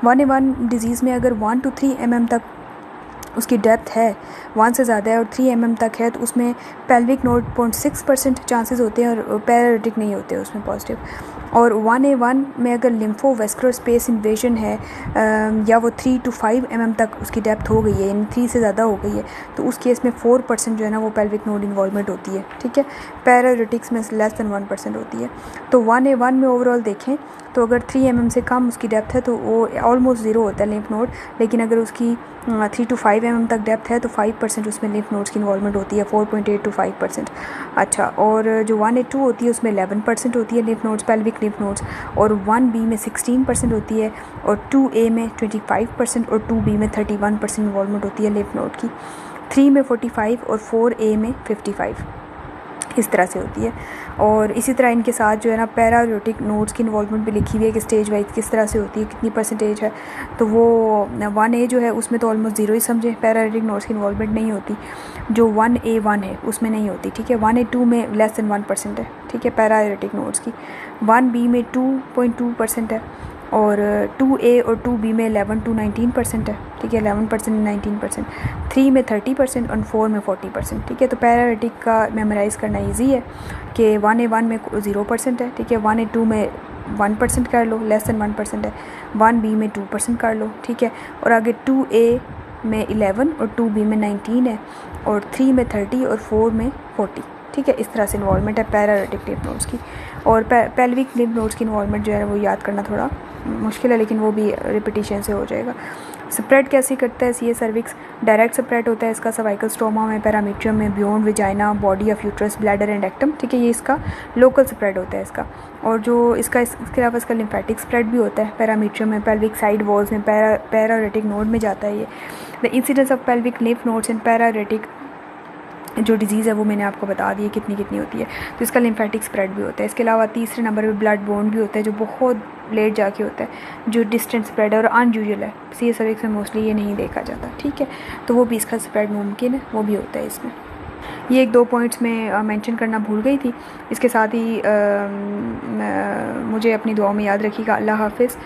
1A1 डिजीज़ में अगर 1 to 3 mm तक उसकी डेप्थ है, 1 से ज़्यादा है और 3 mm तक है तो उसमें पेल्विक नोड 0.6% चांसेस होते हैं और पैरारेटिक नहीं होते उसमें पॉजिटिव। और 1A1 में अगर लिम्फोवेस्कुलर स्पेस इन्वेजन है या वो 3 to 5 mm तक उसकी डेप्थ हो गई है, यानी 3 से ज़्यादा हो गई है, तो उस केस में 4% जो है ना वो पेल्विक नोड इन्वॉल्वमेंट होती है, ठीक है। पैरारेटिक्स में लेस दैन 1% होती है। तो 1A1 में ओवरऑल देखें तो अगर 3 mm से कम उसकी डेप्थ है तो वो ऑलमोस्ट ज़ीरो होता है लिम्फ नोड, लेकिन अगर उसकी 3 to 5 mm तक डेप्थ है तो 5% उसमें लिम्फ नोड्स की इन्वॉल्वमेंट होती है, 4.8 to 5%। अच्छा, और जो 1A2 होती है उसमें 11% होती है lymph nodes, pelvic lymph nodes, और 1B में 16% होती है, और 2A में 25% और 2B में 31% इन्वॉल्वमेंट होती है लिम्फ नोड की, 3 में 45 और 4A में 55 इस तरह से होती है। और इसी तरह इनके साथ जो है ना पैरारेटिक नोड्स की इन्वॉल्वमेंट भी लिखी हुई है कि स्टेज वाइज किस तरह से होती है, कितनी परसेंटेज है। तो वो 1A जो है उसमें तो ऑलमोस्ट ज़ीरो ही समझे, पैरारेटिक नोड्स की इन्वॉल्वमेंट नहीं होती। जो 1A1 है उसमें नहीं होती, ठीक है। 1A2 में लेस दैन 1% है, ठीक है, पैरारेटिक नोड्स की। 1B में 2.2% है और 2A और 2B में 11 to 19% है, ठीक है, 11% 19%, 3 में 30% और 4 में 40%, ठीक है। तो पैरारेटिक का मेमोराइज़ करना इजी है कि 1A1 में 0% है, ठीक है, 1A2 में 1% कर लो, लेस दैन 1% है, 1B में 2% कर लो, ठीक है, और आगे 2A में 11 और 2B में 19 है, और 3 में 30 और 4 में 40, ठीक है। इस तरह से इन्वॉल्वमेंट है पैरारेटिक लिम्फ नोड्स की। और पेल्विक लिम्फ नोड्स की इन्वॉल्वमेंट जो है वो याद करना थोड़ा मुश्किल है, लेकिन वो भी रिपीटिशन से हो जाएगा। स्प्रेड कैसे करता है C A cervix? Direct spread होता है इसका सर्वाइकल स्टोमा में, पैरामीट्रियम में, beyond vagina, body of uterus, bladder and rectum, ठीक है, ये इसका लोकल स्प्रेड होता है इसका। और जो इसका इसके अलावा इसका लिम्फेटिक स्प्रेड भी होता है पैरामीट्रियम में, पेल्विक साइड वॉल्स में, पैरारेटिक नोड में जाता है ये। The incidence of pelvic lymph nodes in paraaortic जो डिजीज़ है वो मैंने आपको बता दी है कितनी होती है। तो इसका लिम्फेटिक स्प्रेड भी होता है। इसके अलावा तीसरे नंबर पे ब्लड बोन भी होता है जो बहुत लेट जाके होता है, जो डिस्टेंट स्प्रेड है और अनयूजुअल है। सी एस सर्विक्स में मोस्टली ये नहीं देखा जाता, ठीक है, तो वो भी इसका स्प्रेड मुमकिन है, वो भी होता है इसमें। ये एक दो पॉइंट्स में मेंशन करना भूल गई थी। इसके साथ ही मुझे अपनी दुआओं में याद रखिएगा। अल्लाह हाफिज़।